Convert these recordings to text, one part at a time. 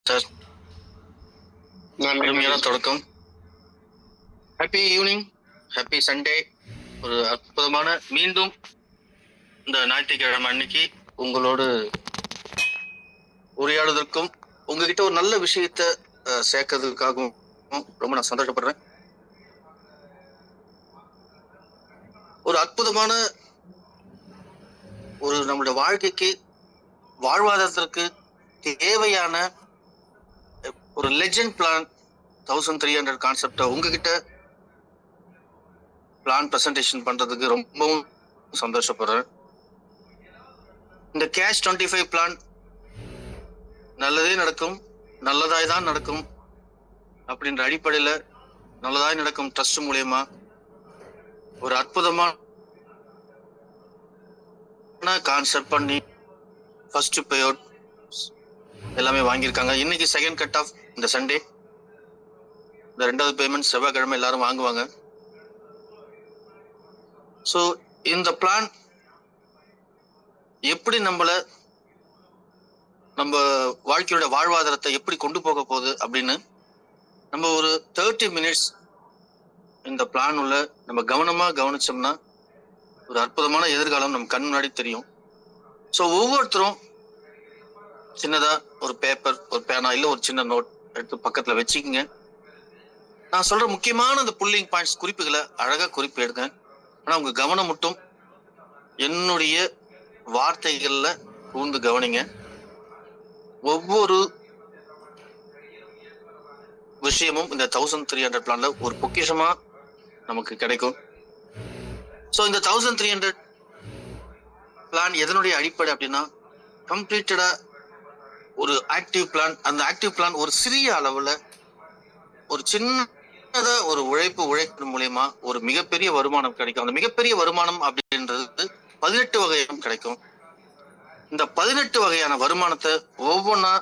Sir அருமையான தொடக்கம். Happy evening, happy Sunday. ஒரு அற்புதமான மீண்டும் இந்த ஞாயிற்றுக்கிழமை அன்னைக்கு உங்களோடு உரையாடுவதற்கும் உங்ககிட்ட ஒரு நல்ல விஷயத்த சேர்க்கறதுக்காகவும் ரொம்ப நான் சந்தோஷப்படுறேன். ஒரு அற்புதமான ஒரு நம்மளுடைய வாழ்க்கைக்கு வாழ்வாதாரத்திற்கு தேவையான ஒரு லெஜெண்ட் பிளான் 1300 கான்செப்டை உங்ககிட்ட பிளான் பிரசன்டேஷன் பண்றதுக்கு ரொம்பவும் சந்தோஷப்படுறேன். இந்த கேஷ் 25 பிளான் நல்லதே நடக்கும், நல்லதாய் தான் நடக்கும் அப்படின்ற அடிப்படையில நல்லதாய் நடக்கும் ட்ரஸ்ட் மூலியமா ஒரு அற்புதமான கான்செப்ட் பண்ணி ஃபர்ஸ்ட் பே அவுட் எல்லாமே வாங்கியிருக்காங்க. இன்னைக்கு செகண்ட் கட் ஆஃப் இந்த சண்டே. இந்த ரெண்டாவது பேமெண்ட் செவ்வாய்க்கிழமை எல்லாரும் வாங்குவாங்க. ஸோ இந்த பிளான் எப்படி நம்ம வாழ்க்கையோட வாழ்வாதாரத்தை எப்படி கொண்டு போக போகுது அப்படின்னு நம்ம ஒரு 30 மினிட்ஸ் இந்த பிளான் உள்ள நம்ம கவனமா கவனிச்சோம்னா ஒரு அற்புதமான எதிர்காலம் நம்ம கண் முன்னாடி தெரியும். ஸோ ஒவ்வொருத்தரும் சின்னதா ஒரு பேப்பர், ஒரு பேனா, இல்லை ஒரு சின்ன நோட் எடுத்து பக்கத்துல வச்சுக்கிங்க. நான் சொல்ற முக்கியமான அந்த புல்லிங் பாயிண்ட்ஸ் குறிப்புகளை அழகா குறிப்பு எடுங்க. ஆனா உங்க கவனம் மட்டும் என்னுடைய வார்த்தைகள்ல கூர்ந்து கவனிங்க. ஒவ்வொரு விஷயமும் இந்த 1300 பிளான்ல ஒரு பொக்கிஷமா நமக்கு கிடைக்கும். ஸோ இந்த 1300 பிளான் எதனுடைய அடிப்படை அப்படின்னா கம்ப்ளீட்டடா ஒரு ஆக்டிவ் பிளான். அந்த ஆக்டிவ் பிளான் ஒரு சிறிய அளவுல ஒரு சின்னதா ஒரு உழைப்பு மூலியமா ஒரு மிகப்பெரிய வருமானம் கிடைக்கும். அந்த மிகப்பெரிய வருமானம் அப்படின்றது 18 வகையும் கிடைக்கும். இந்த 18 வகையான வருமானத்தை ஒவ்வொன்றா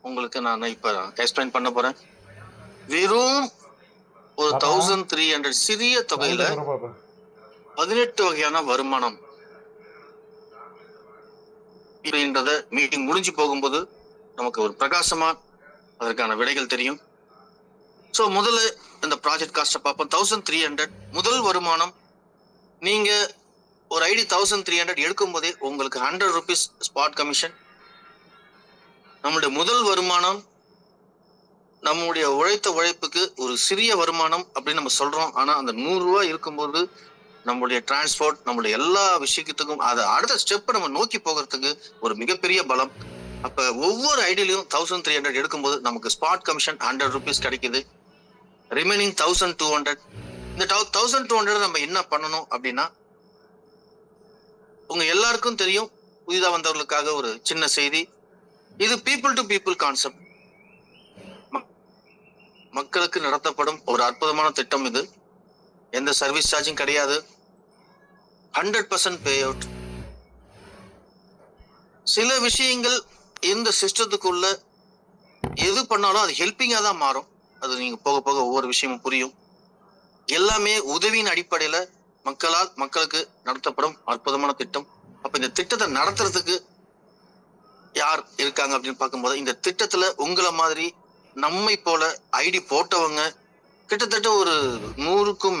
உங்களுக்கு நான் இப்ப எக்ஸ்பிளைன் பண்ண போறேன். வெறும் ஒரு 1300 சிறிய தொகையில 18 வகையான வருமானம் அப்படின்றத மீட்டிங் முடிஞ்சு போகும்போது நமக்கு ஒரு பிரகாசமா அதற்கான விடைகள் தெரியும். ஸோ முதல்ல இந்த ப்ராஜெக்ட் காஸ்ட்டை பார்ப்போம். 1300 முதல் வருமானம். நீங்க ஒரு ஐடி 1300 எடுக்கும் போதே உங்களுக்கு 100 rupees ஸ்பாட் கமிஷன். நம்மளுடைய முதல் வருமானம் நம்முடைய உழைப்புக்கு ஒரு சிறிய வருமானம் அப்படின்னு நம்ம சொல்றோம். ஆனா அந்த 100 ரூபாய் இருக்கும்போது நம்மளுடைய டிரான்ஸ்போர்ட், நம்மளுடைய எல்லா விஷயத்துக்கும் அதை அடுத்த ஸ்டெப் நம்ம நோக்கி போகிறதுக்கு ஒரு மிகப்பெரிய பலம். அப்ப ஒவ்வொரு ஐடியிலையும் 1300 எடுக்கும்போது நமக்கு ஸ்பாட் கமிஷன் 100 rupees கிடைக்குது. ரிமைனிங் 1200. இந்த 1200 நம்ம என்ன பண்ணணும் அப்படின்னா, உங்க எல்லாருக்கும் தெரியும், புதிதா வந்தவர்களுக்காக ஒரு சின்ன செய்தி. இது பீப்புள் டு பீப்புள் கான்செப்ட். மக்களுக்கு நடத்தப்படும் ஒரு அற்புதமான திட்டம் இது. எந்த சர்வீஸ் சார்ஜும் கிடையாது. 100% பே அவுட். சில விஷயங்கள் இந்த சிஸ்டத்துக்குள்ள எது பண்ணாலும் அது ஹெல்பிங்கா தான் மாறும். அது நீங்க போக போக ஒவ்வொரு விஷயமும் புரியும். எல்லாமே உதவியின் அடிப்படையில மக்களுக்கு நடத்தப்படும் அற்புதமான திட்டம். அப்ப இந்த திட்டத்தை நடத்துறதுக்கு யார் இருக்காங்க அப்படின்னு பார்க்கும்போது, இந்த திட்டத்துல உங்களை மாதிரி நம்மை போல ஐடி போட்டவங்க கிட்டத்தட்ட ஒரு 100க்கும்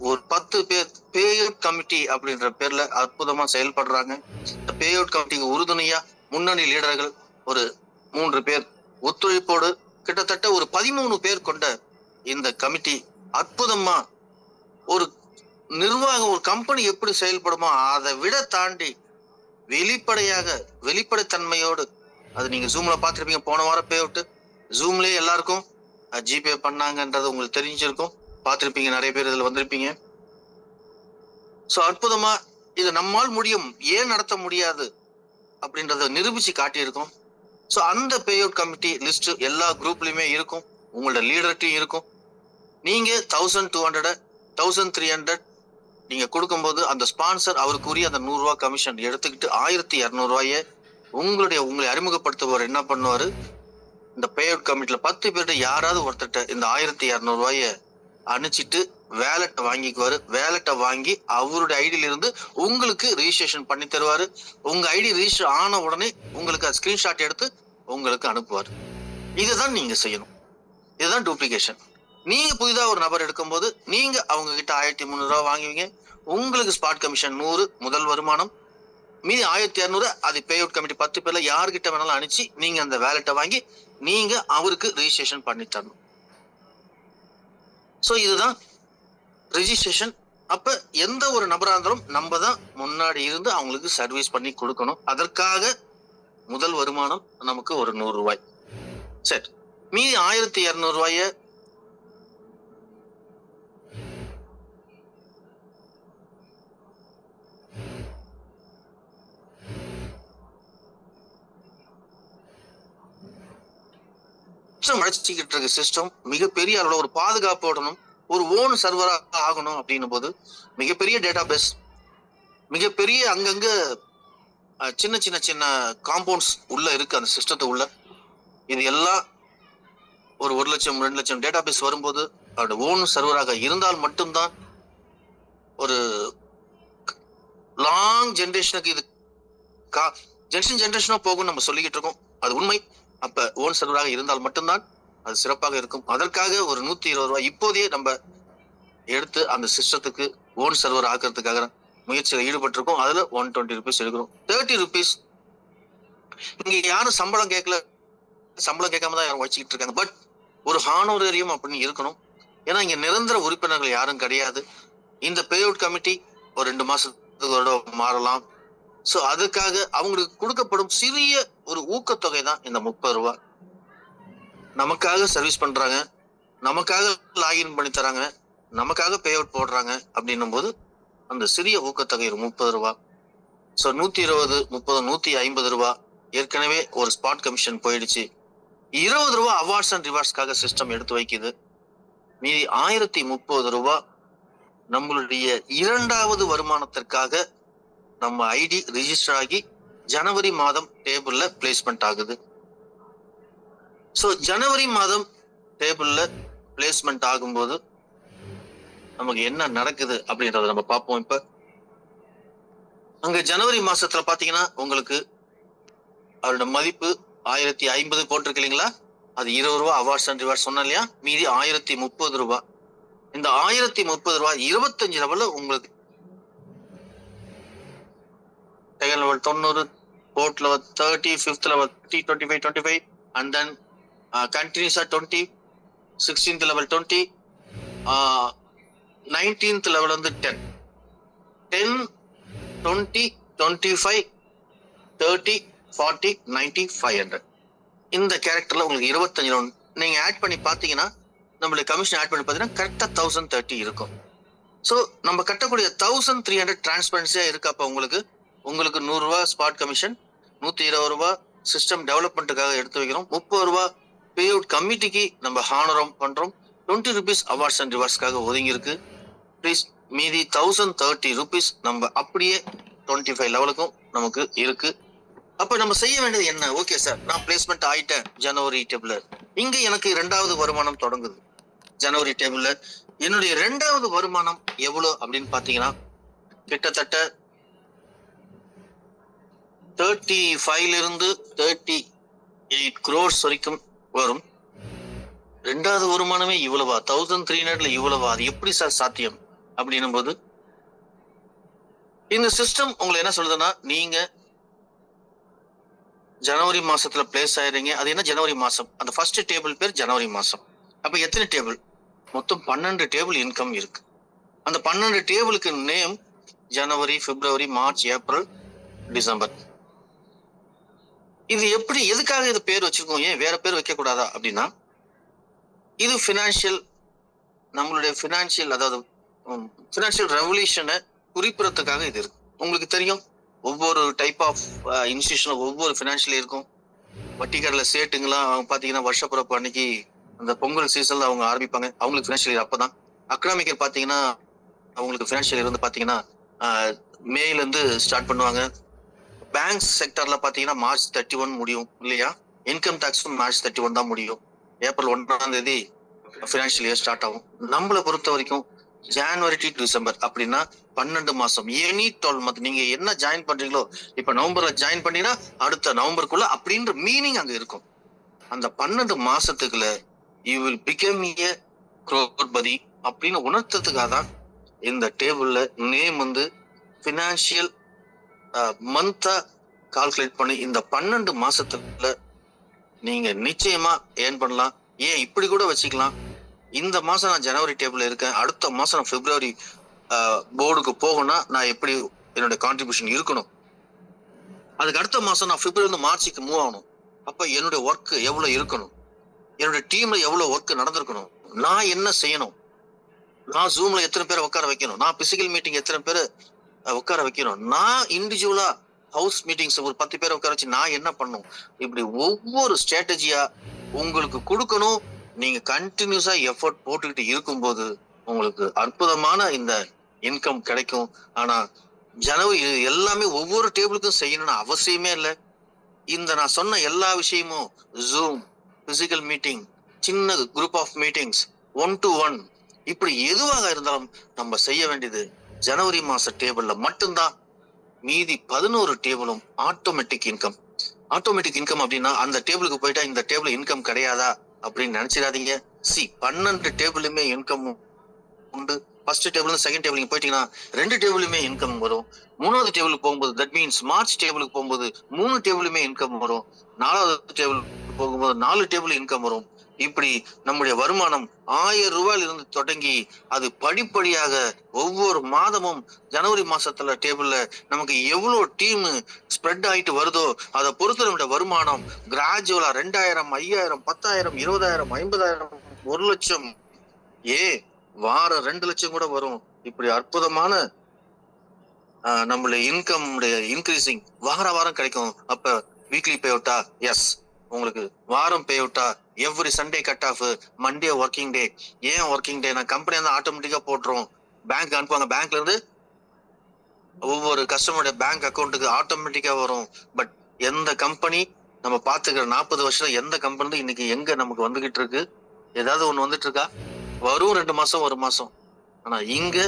ஒரு 10 பேர் பே அவுட் கமிட்டி அப்படின்ற பேர்ல அற்புதமா செயல்படுறாங்க. இந்த பே அவுட் கமிட்டிக்கு உறுதுணையா முன்னணி லீடர்கள் ஒரு 3 பேர் ஒத்துழைப்போடு கிட்டத்தட்ட ஒரு 13 பேர் கொண்ட இந்த கமிட்டி அற்புதமா ஒரு நிர்வாகம், ஒரு கம்பெனி எப்படி செயல்படுமோ அதை விட தாண்டி வெளிப்படைத்தன்மையோடு, அது நீங்க ஜூம்ல பாத்திருப்பீங்க. போன வாரம் பே அவுட் ஜூம்லயே எல்லாருக்கும் ஜிபே பண்ணாங்கன்றது உங்களுக்கு தெரிஞ்சிருக்கும், பார்த்திருப்பீங்க. நிறைய பேர் இதுல வந்திருப்பீங்க. சோ அற்புதமா இது நம்மால் முடியும், ஏன் நடத்த முடியாது அப்படின்றத நிரூபிச்சு காட்டியிருக்கோம். ஸோ அந்த பே அவுட் கமிட்டி லிஸ்ட் எல்லா குரூப்லயுமே இருக்கும், உங்களோட லீடர்ட்டையும் இருக்கும். நீங்க 1300 நீங்க கொடுக்கும்போது அந்த ஸ்பான்சர் அவருக்குரிய அந்த 100 ரூபாய் கமிஷன் எடுத்துக்கிட்டு 1200 ரூபாய உங்களை அறிமுகப்படுத்துவார். என்ன பண்ணுவாரு, இந்த பே அவுட் கமிட்டில 10 பேர்கிட்ட யாராவது ஒருத்தட்ட இந்த 1200 ரூபாய அனுப்பிச்சிட்டு வேலெட்டை வாங்கிக்குவாரு. வேலெட்டை வாங்கி அவருடைய ஐடியில இருந்து உங்களுக்கு ரிஜிஸ்ட்ரேஷன் பண்ணி தருவாரு. உங்க ஐடி ரிஜிஸ்டர் ஆன உடனே உங்களுக்கு ஸ்கிரீன்ஷாட் எடுத்து உங்களுக்கு அனுப்புவார். இதுதான் நீங்க செய்யணும். இதுதான் டூப்ளிகேஷன். நீங்க புதிதா ஒரு நபர் எடுக்கும்போது நீங்க அவங்க கிட்ட 1300 ரூபாய் வாங்குவீங்க. உங்களுக்கு ஸ்பாட் கமிஷன் 100 முதல் வருமானம். மீதி 1200 அது பே அவுட் கமிட்டி 10 பேர்ல யார்கிட்ட வேணாலும் அனுப்பிச்சு நீங்க அந்த வேலெட்டை வாங்கி நீங்க அவருக்கு ரிஜிஸ்ட்ரேஷன் பண்ணி தரணும். சோ இதுதான் ரெஜிஸ்ட்ரேஷன். அப்ப எந்த ஒரு நபரா இருந்தாலும் நம்ம தான் முன்னாடி இருந்து அவங்களுக்கு சர்வீஸ் பண்ணி கொடுக்கணும். அதற்காக முதல் வருமானம் நமக்கு ஒரு 100 ரூபாய். சரி, மீதி 1200 ரூபாய அழைச்சிக்கிட்டு இருக்க சிஸ்டம் மிகப்பெரிய அளவுல ஒரு பாதுகாப்போடணும், ஒரு ஓன் சர்வரா ஆகணும் அப்படின்னும் போது மிகப்பெரிய டேட்டா பேஸ், மிகப்பெரிய அங்கங்க சின்ன சின்ன சின்ன காம்பவுண்ட்ஸ் உள்ள இருக்கு அந்த சிஸ்டத்தை உள்ள. இது எல்லாம் ஒரு 1 லட்சம் 2 லட்சம் டேட்டா பேஸ் வரும்போது அதோட ஓன் சர்வராக இருந்தால் மட்டும்தான் ஒரு லாங் ஜெனரேஷனுக்கு இது ஜெனரேஷனா போகும் நம்ம சொல்லிக்கிட்டு இருக்கோம். அது உண்மை. அப்ப ஓன் சர்வராக இருந்தால் மட்டும்தான் அது சிறப்பாக இருக்கும். அதற்காக ஒரு 120 ரூபாய் இப்போதையே நம்ம எடுத்து அந்த சிஸ்டத்துக்கு ஓன் சர்வர் ஆக்குறதுக்காக முயற்சியில் ஈடுபட்டிருக்கோம். அதுல 120 rupees எடுக்கிறோம். 30 rupees இங்க யாரும் சம்பளம் கேட்கல, சம்பளம் கேட்காம தான் யாரும் வச்சுக்கிட்டு இருக்காங்க. பட் ஒரு ஹானோரேரியம் அப்படின்னு இருக்கணும். ஏன்னா இங்க நிரந்தர உறுப்பினர்கள் யாரும் கிடையாது. இந்த பே அவுட் கமிட்டி ஒரு 2 மாசத்துக்கு மாறலாம். சோ அதுக்காக அவங்களுக்கு கொடுக்கப்படும் சிறிய ஒரு ஊக்கத்தொகை தான் இந்த 30 ரூபாய். நமக்காக சர்வீஸ் பண்றாங்க, நமக்காக லாகின் பண்ணி தராங்க, நமக்காக பே அவுட் போடுறாங்க அப்படின்னும் போது அந்த சிறிய ஊக்கத்தொகை 30 ரூபாய். சோ 120, 30, 150 ரூபாய் ஏற்கனவே ஒரு ஸ்பாட் கமிஷன் போயிடுச்சு. 20 ரூபாய் அவார்ட்ஸ் அண்ட் ரிவார்ட்ஸ்க்காக சிஸ்டம் எடுத்து வைக்குது. மீதி 1030 ரூபாய் நம்மளுடைய 2வது வருமானத்திற்காக நம்ம ஐடி ரிஜிஸ்டர் ஆகி ஜனவரி மாதம் டேபிள்ல பிளேஸ்மெண்ட் ஆகுது. சோ ஜனவரி மாதம் டேபிள்ல பிளேஸ்மெண்ட் ஆகும்போது நமக்கு என்ன நடக்குது அப்படின்றத நம்ம பார்ப்போம். இப்ப அங்க ஜனவரி மாசத்துல பாத்தீங்கன்னா உங்களுக்கு அவரோட மதிப்பு 1050 போட்டிருக்கு இல்லைங்களா? அது 20 ரூபாய் அவார்ட்ஸ் அண்ட் ரிவார்ட்ஸ் சொன்னேன் இல்லையா? மீதி 1030 ரூபாய். இந்த 1030 ரூபாய் 25 லெவல்ல உங்களுக்கு second level 90, fourth level 30, fifth level 30, 25, 25 and then continuous at 20, 16th level 20, 19th level வந்து 10, 20, 25, 30, 40, 90, 500. இந்த கேரக்டர்ல உங்களுக்கு 25 நீங்க ஆட் பண்ணி பாத்தீங்கன்னா நம்மளுடைய கமிஷன் ஆட் பண்ணி பாத்தீங்கன்னா கரெக்டா 1030 இருக்கும். சோ நம்ம கட்டக்கூடிய 1300 டிரான்ஸ்பரன்சியா இருக்கு. அப்ப உங்களுக்கு 100 ரூபாய் ஸ்பாட் கமிஷன், 120 ரூபாய் சிஸ்டம் டெவலப்மெண்ட்டுக்காக எடுத்து வைக்கிறோம், 30 ரூபாய் பே அவுட் கமிட்டிக்கு நம்ம ஹானரம் பண்றோம், 20 rupees அவார்ட்ஸ் அண்ட் ரிவார்ட்ஸ்க்காக ஒதுங்கி இருக்கு. ப்ளீஸ் மீதி 1030 rupees நம்ம அப்படியே 25 லெவலுக்கும் நமக்கு இருக்கு. அப்ப நம்ம செய்ய வேண்டியது என்ன? ஓகே சார், நான் பிளேஸ்மெண்ட் ஆயிட்டேன் ஜனவரி டேபிள்ல. இங்க எனக்கு 2வது வருமானம் தொடங்குது. ஜனவரி டேபிள்ல என்னுடைய 2வது வருமானம் எவ்வளவு அப்படின்னு பாத்தீங்கன்னா கிட்டத்தட்ட 35 இருந்து 38 crores வரைக்கும் வரும். 2வது வருமானமே இவ்வளவா? 1300ல இவ்வளவா? அது எப்படி சார் சாத்தியம் அப்படின்னும் போது இந்த சிஸ்டம் உங்களை என்ன சொல்றதுன்னா, நீங்க ஜனவரி மாசத்துல பிளேஸ் ஆயிடுறீங்க. அது என்ன ஜனவரி மாசம்? அந்த ஃபர்ஸ்ட் டேபிள் பேர் ஜனவரி மாசம். அப்ப எத்தனை டேபிள்? மொத்தம் 12 டேபிள் இன்கம் இருக்கு. அந்த 12 டேபிளுக்கு நேம் ஜனவரி, பிப்ரவரி, மார்ச், ஏப்ரல், டிசம்பர். இது எப்படி, எதுக்காக இது பேர் வச்சிருக்கோம்? ஏன் வேற பேர் வைக்க கூடாதா அப்படின்னா, இது பினான்சியல், நம்மளுடைய பினான்சியல், அதாவது பினான்சியல் ரெவல்யூஷனை குறிப்பிடறதுக்காக இது இருக்கு. உங்களுக்கு தெரியும், ஒவ்வொரு டைப் ஆஃப் இன்ஸ்டிடியூஷன் ஒவ்வொரு பினான்சியல் இருக்கும். வட்டிக்காரில் சேட்டுங்களாம் பாத்தீங்கன்னா வருஷ பிறப்பு அன்னைக்கு அந்த பொங்கல் சீசன்ல அவங்க ஆரம்பிப்பாங்க. அவங்களுக்கு பினான்சியல் இயர் அப்பதான். அக்ராமிக்கர் பாத்தீங்கன்னா அவங்களுக்கு பினான்சியல் இயர் வந்து பாத்தீங்கன்னா மேல இருந்து ஸ்டார்ட் பண்ணுவாங்க. பேங்க் செக்டர்ல பாத்தீங்கன்னா மார்ச் 31 முடியும் இல்லையா? இன்கம் டாக்ஸும் மார்ச் 31 தான் முடியும். ஏப்ரல் 1ஆம் தேதி பினான்சியல் இயர் ஸ்டார்ட் ஆகும். நம்மளை பொறுத்த வரைக்கும் ஜனவரி டு டிசம்பர் அப்படின்னா 12 மாசம், எனி 12 மந்த். நீங்க என்ன ஜாயின் பண்றீங்களோ, இப்ப நவம்பர்ல ஜாயின் பண்ணீங்கன்னா அடுத்த நவம்பருக்குள்ள அப்படின்ற மீனிங் அங்க இருக்கும். அந்த 12 மாசத்துக்குள்ள you will become a crorepati அப்படின்னு உணர்த்ததுக்காக தான் இந்த டேபிள்ல நேம் வந்து பினான்சியல் மந்தா கால்குலேட் பண்ணி இந்த 12 மாசத்துல நீங்க நிச்சயமா ஏர்ன் பண்ணலாம். ஏன் இப்படி கூட வச்சுக்கலாம், இந்த மாசம் நான் ஜனவரி டேபிள்ல இருக்கேன், அடுத்த மாசம் நான் பிப்ரவரி போர்டுக்கு போகணும்னா நான் எப்படி என்னோட கான்ட்ரிபியூஷன் இருக்கணும், அதுக்கு அடுத்த மாசம் நான் பிப்ரவரி மார்ச்சுக்கு மூவ் ஆகணும், அப்ப என்னுடைய ஒர்க் எவ்வளவு இருக்கணும், என்னுடைய டீம்ல எவ்வளவு ஒர்க் நடந்திருக்கணும், நான் என்ன செய்யணும், நான் ஜூம்ல எத்தனை பேரை உட்கார வைக்கணும், நான் பிசிக்கல் மீட்டிங் எத்தனை பேரை உட்கார வைக்கணும், நான் இண்டிவிஜுவலா ஹவுஸ் மீட்டிங்ஸ் ஒரு 10 பேரை உட்கார வச்சு நான் என்ன பண்ணும், இப்படி ஒவ்வொரு ஸ்ட்ராட்டஜியா உங்களுக்கு கொடுக்கணும். நீங்க கண்டினியூஸா எஃபர்ட் போட்டுக்கிட்டு இருக்கும்போது உங்களுக்கு அற்புதமான இந்த இன்கம் கிடைக்கும். ஆனா ஜனவரி எல்லாமே ஒவ்வொரு டேபிளுக்கும் செய்யணும்னு அவசியமே இல்லை. இந்த நான் சொன்ன எல்லா விஷயமும் ஜூம், பிசிக்கல் மீட்டிங், சின்ன குரூப் ஆஃப் மீட்டிங்ஸ், 1 to 1, இப்படி எதுவாக இருந்தாலும் நம்ம செய்ய வேண்டியது ஜனவரி மாச டேபிள்ல மட்டும்தான். மீதி 11 டேபிளும் ஆட்டோமேட்டிக் இன்கம். ஆட்டோமேட்டிக் இன்கம் அப்படின்னா அந்த டேபிளுக்கு போயிட்டா இந்த டேபிள் இன்கம் கிடையாதா அப்படின்னு நினைச்சிடாதீங்க. 12 டேபிளுமே இன்கம் உண்டு. ஃபர்ஸ்ட் டேபிள் செகண்ட் டேபிள் போயிட்டீங்கன்னா 2 டேபிளுமே இன்கம் வரும். 3வது டேபிளுக்கு போகும்போது தட் மீன்ஸ் மார்ச் டேபிளுக்கு போகும்போது 3 டேபிளுமே இன்கம் வரும். 4வது டேபிள் போகும்போது 4 டேபிள் இன்கம் வரும். இப்படி நம்முடைய வருமானம் 1000 ரூபாயில இருந்து தொடங்கி அது படிப்படியாக ஒவ்வொரு மாதமும் ஜனவரி மாசத்துல டேபிள்ல நமக்கு எவ்வளவு டீம் ஸ்ப்ரெட் ஆயிட்டு வருதோ அதை பொறுத்து நம்முடைய வருமானம் கிராஜுவலா 2000, 5000, 10,000, 20,000, 50,000, 1 லட்சம், வாரம் 2 லட்சம் கூட வரும். இப்படி அற்புதமான நம்மளுடைய இன்கம் இன்க்ரீசிங் வாரம் கிடைக்கும். அப்ப வீக்லி பே அவுட்டா? எஸ். உங்களுக்கு வாரம் பே அவுட்டா? Every Sunday cut off, Monday working day. ஏன் ஒர்க்கிங் டே? நான் கம்பெனி வந்து ஆட்டோமேட்டிக்கா போட்டுரும், பேங்க் அனுப்புவாங்க, பேங்க்ல இருந்து ஒவ்வொரு கஸ்டமருடைய பேங்க் அக்கௌண்ட்டுக்கு ஆட்டோமேட்டிக்கா வரும். பட் எந்த கம்பெனி நம்ம பாத்துக்கிற 40 வருஷம் எந்த கம்பெனி இன்னைக்கு எங்க நமக்கு வந்துகிட்டு இருக்கு? ஏதாவது ஒண்ணு வந்துட்டு இருக்கா? வரும் 2 மாசம் 1 மாசம். ஆனா இங்க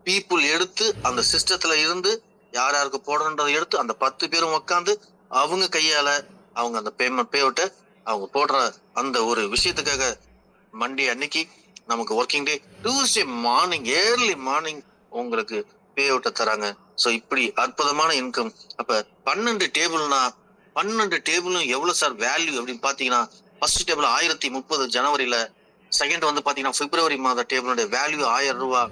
பீப்புள் எடுத்து அந்த சிஸ்டத்துல இருந்து யார் யாருக்கு போடணுன்றதை எடுத்து அந்த 10 பேரும் உட்காந்து அவங்க கையால அவங்க அந்த பேமெண்ட் பே அவுட்டை அவங்க போடுற அந்த ஒரு விஷயத்துக்காக மண்டே அன்னைக்கு நமக்கு working day, Tuesday morning early morning உங்களுக்கு பே அவுட்டை தராங்க. ஸோ இப்படி அற்புதமான இன்கம். அப்ப 12 டேபிள்னா 12 டேபிளும் எவ்வளவு சார் வேல்யூ அப்படின்னு பாத்தீங்கன்னா, ஃபர்ஸ்ட் டேபிள் 1030 ஜனவரியில, செகண்ட் வந்து பாத்தீங்கன்னா பிப்ரவரி மாத டேபிளுடைய வேல்யூ 1000 ரூபாய்,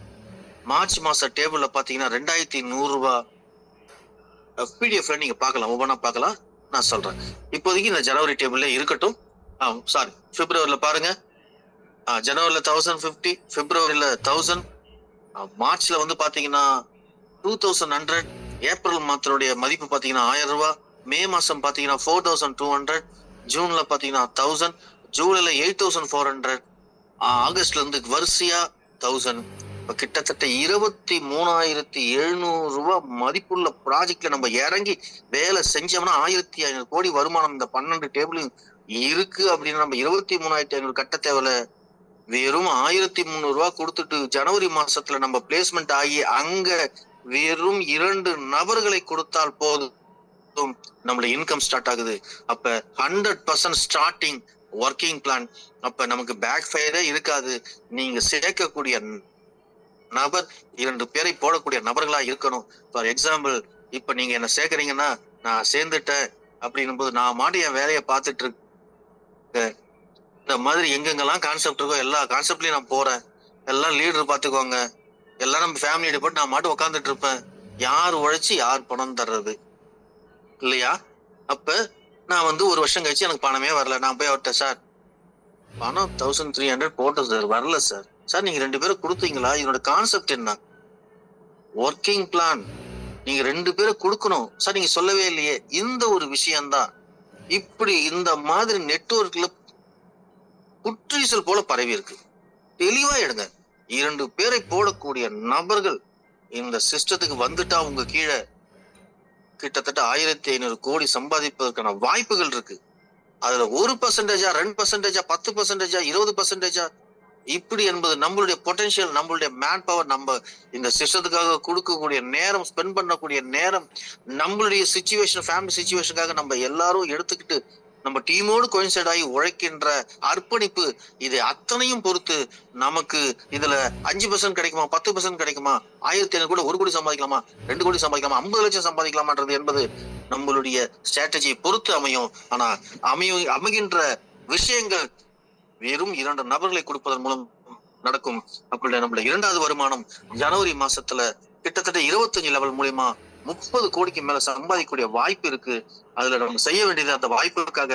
மார்ச் மாச டேபிள்ல பாத்தீங்கன்னா 2100 ரூபாய். பிடிஎஃப்ல நீங்க பார்க்கலாம், ஒவ்வொன்றா பார்க்கலாம், நான் சொல்றேன். இப்போதைக்கு இந்த ஜனவரி டேபிள்ல இருக்கட்டும். சாரி, பிப்ரவரியில பாருங்க, ஜனவரியில 1050, பிப்ரவரியில 1000, மார்ச்ல வந்து பாத்தீங்கன்னா 2100, ஏப்ரல் மாதத்துடைய மதிப்பு பாத்தீங்கன்னா 1000 ரூபாய், மே மாசம் பாத்தீங்கன்னா 4200, ஜூன்ல பாத்தீங்கன்னா 1000, ஜூலைல 8400, ஆகஸ்ட்ல இருந்து வரிசையா 1000. இப்ப கிட்டத்தட்ட 23,700 ரூபாய் மதிப்புள்ள ப்ராஜெக்ட்ல நம்ம இறங்கி வேலை செஞ்சோம்னா 1500 கோடி வருமானம் இந்த 12 டேபிளும் இருக்கு அப்படின்னு நம்ம 23,500 கட்ட தேவையில்ல. வெறும் 1,300 ரூபாய் கொடுத்துட்டு ஜனவரி மாசத்துல நம்ம பிளேஸ்மெண்ட் ஆகி அங்க வெறும் 2 நபர்களை கொடுத்தால் போதும் நம்மளோட இன்கம் ஸ்டார்ட் ஆகுது. அப்ப 100% ஸ்டார்டிங் ஒர்க்கிங் பிளான். அப்ப நமக்கு பேக் ஃபயரே இருக்காது. நீங்க சேர்க்கக்கூடிய நபர் 2 பேரை போடக்கூடிய நபர்களா இருக்கணும். ஃபார் எக்ஸாம்பிள், இப்ப நீங்க என்ன சேர்க்கறீங்கன்னா நான் சேர்ந்துட்டேன் அப்படின்னும் போது நான் மாட்டி என் வேலையை பார்த்துட்டு இருக்கேன். இந்த மாதிரி எங்கெங்கெல்லாம் கான்செப்ட் இருக்கோ எல்லா கான்செப்ட்லயும் நான் போறேன். எல்லாம் லீடர் பாத்துக்கோங்க, எல்லாம் நம்ம ஃபேமிலியோட போட்டு நான் மாட்டு உட்காந்துட்டு இருப்பேன். யார் உழைச்சு யார் பணம் தர்றது இல்லையா? அப்ப நான் வந்து 1 வருஷம் கழிச்சு எனக்கு பணமே வரல, நான் போய் அவர்கிட்ட, சார் பணம் 1300 போட்டோம் சார், வரல சார். சார் நீங்க 2 பேரும் கொடுத்தீங்களா? இதனோட கான்செப்ட் என்ன? ஒர்க்கிங் பிளான் நீங்க 2 பேரும் கொடுக்கணும் சார், நீங்க சொல்லவே இல்லையே. இந்த ஒரு விஷயம்தான் இப்படி இந்த மாதிரி நெட்வொர்க்ல புற்றீசல் போல பரவி இருக்கு. தெளிவா எடுங்க. 2 பேரை போடக்கூடிய நபர்கள் இந்த சிஸ்டத்துக்கு வந்துட்டா உங்க கீழே கிட்டத்தட்ட 1500 கோடி சம்பாதிப்பதற்கான வாய்ப்புகள் இருக்கு. அதுல 1%, 2%, 10%, 20%, இப்படி என்பது நம்மளுடைய பொட்டன்ஷியல், நம்மளுடைய மேன் பவர், நம்ம இந்த சிஸ்டத்துக்காக கொடுக்கக்கூடிய நேரம், ஸ்பெண்ட் பண்ணக்கூடிய நேரம், நம்மளுடைய சிச்சுவேஷன், ஃபேமிலி சிச்சுவேஷனுக்காக நம்ம எல்லாரும் எடுத்துக்கிட்டு நம்ம டீமோடு கோயின்சைட் ஆகி உழைக்கின்ற அர்ப்பணிப்பு, இது அத்தனையும் பொறுத்து நமக்கு இதுல 5% கிடைக்குமா, 10% கிடைக்குமா, 1500 கூட 1 கோடி சம்பாதிக்கலாமா, 2 கோடி சம்பாதிக்கலாமா, 50 லட்சம் சம்பாதிக்கலாமான்றது என்பது நம்மளுடைய ஸ்ட்ராட்டஜியை பொறுத்து அமையும். ஆனா அமைகின்ற விஷயங்கள் வெறும் 2 நபர்களை கொடுப்பதன் மூலம் நடக்கும். அப்படி நம்மள 2வது வருமானம் ஜனவரி மாசத்துல கிட்டத்தட்ட 25 லெவல் மூலியமா 30 கோடிக்கு மேல சம்பாதிக்கக்கூடிய வாய்ப்பு இருக்கு. அதுல நம்ம செய்ய வேண்டியது, அந்த வாய்ப்புக்காக,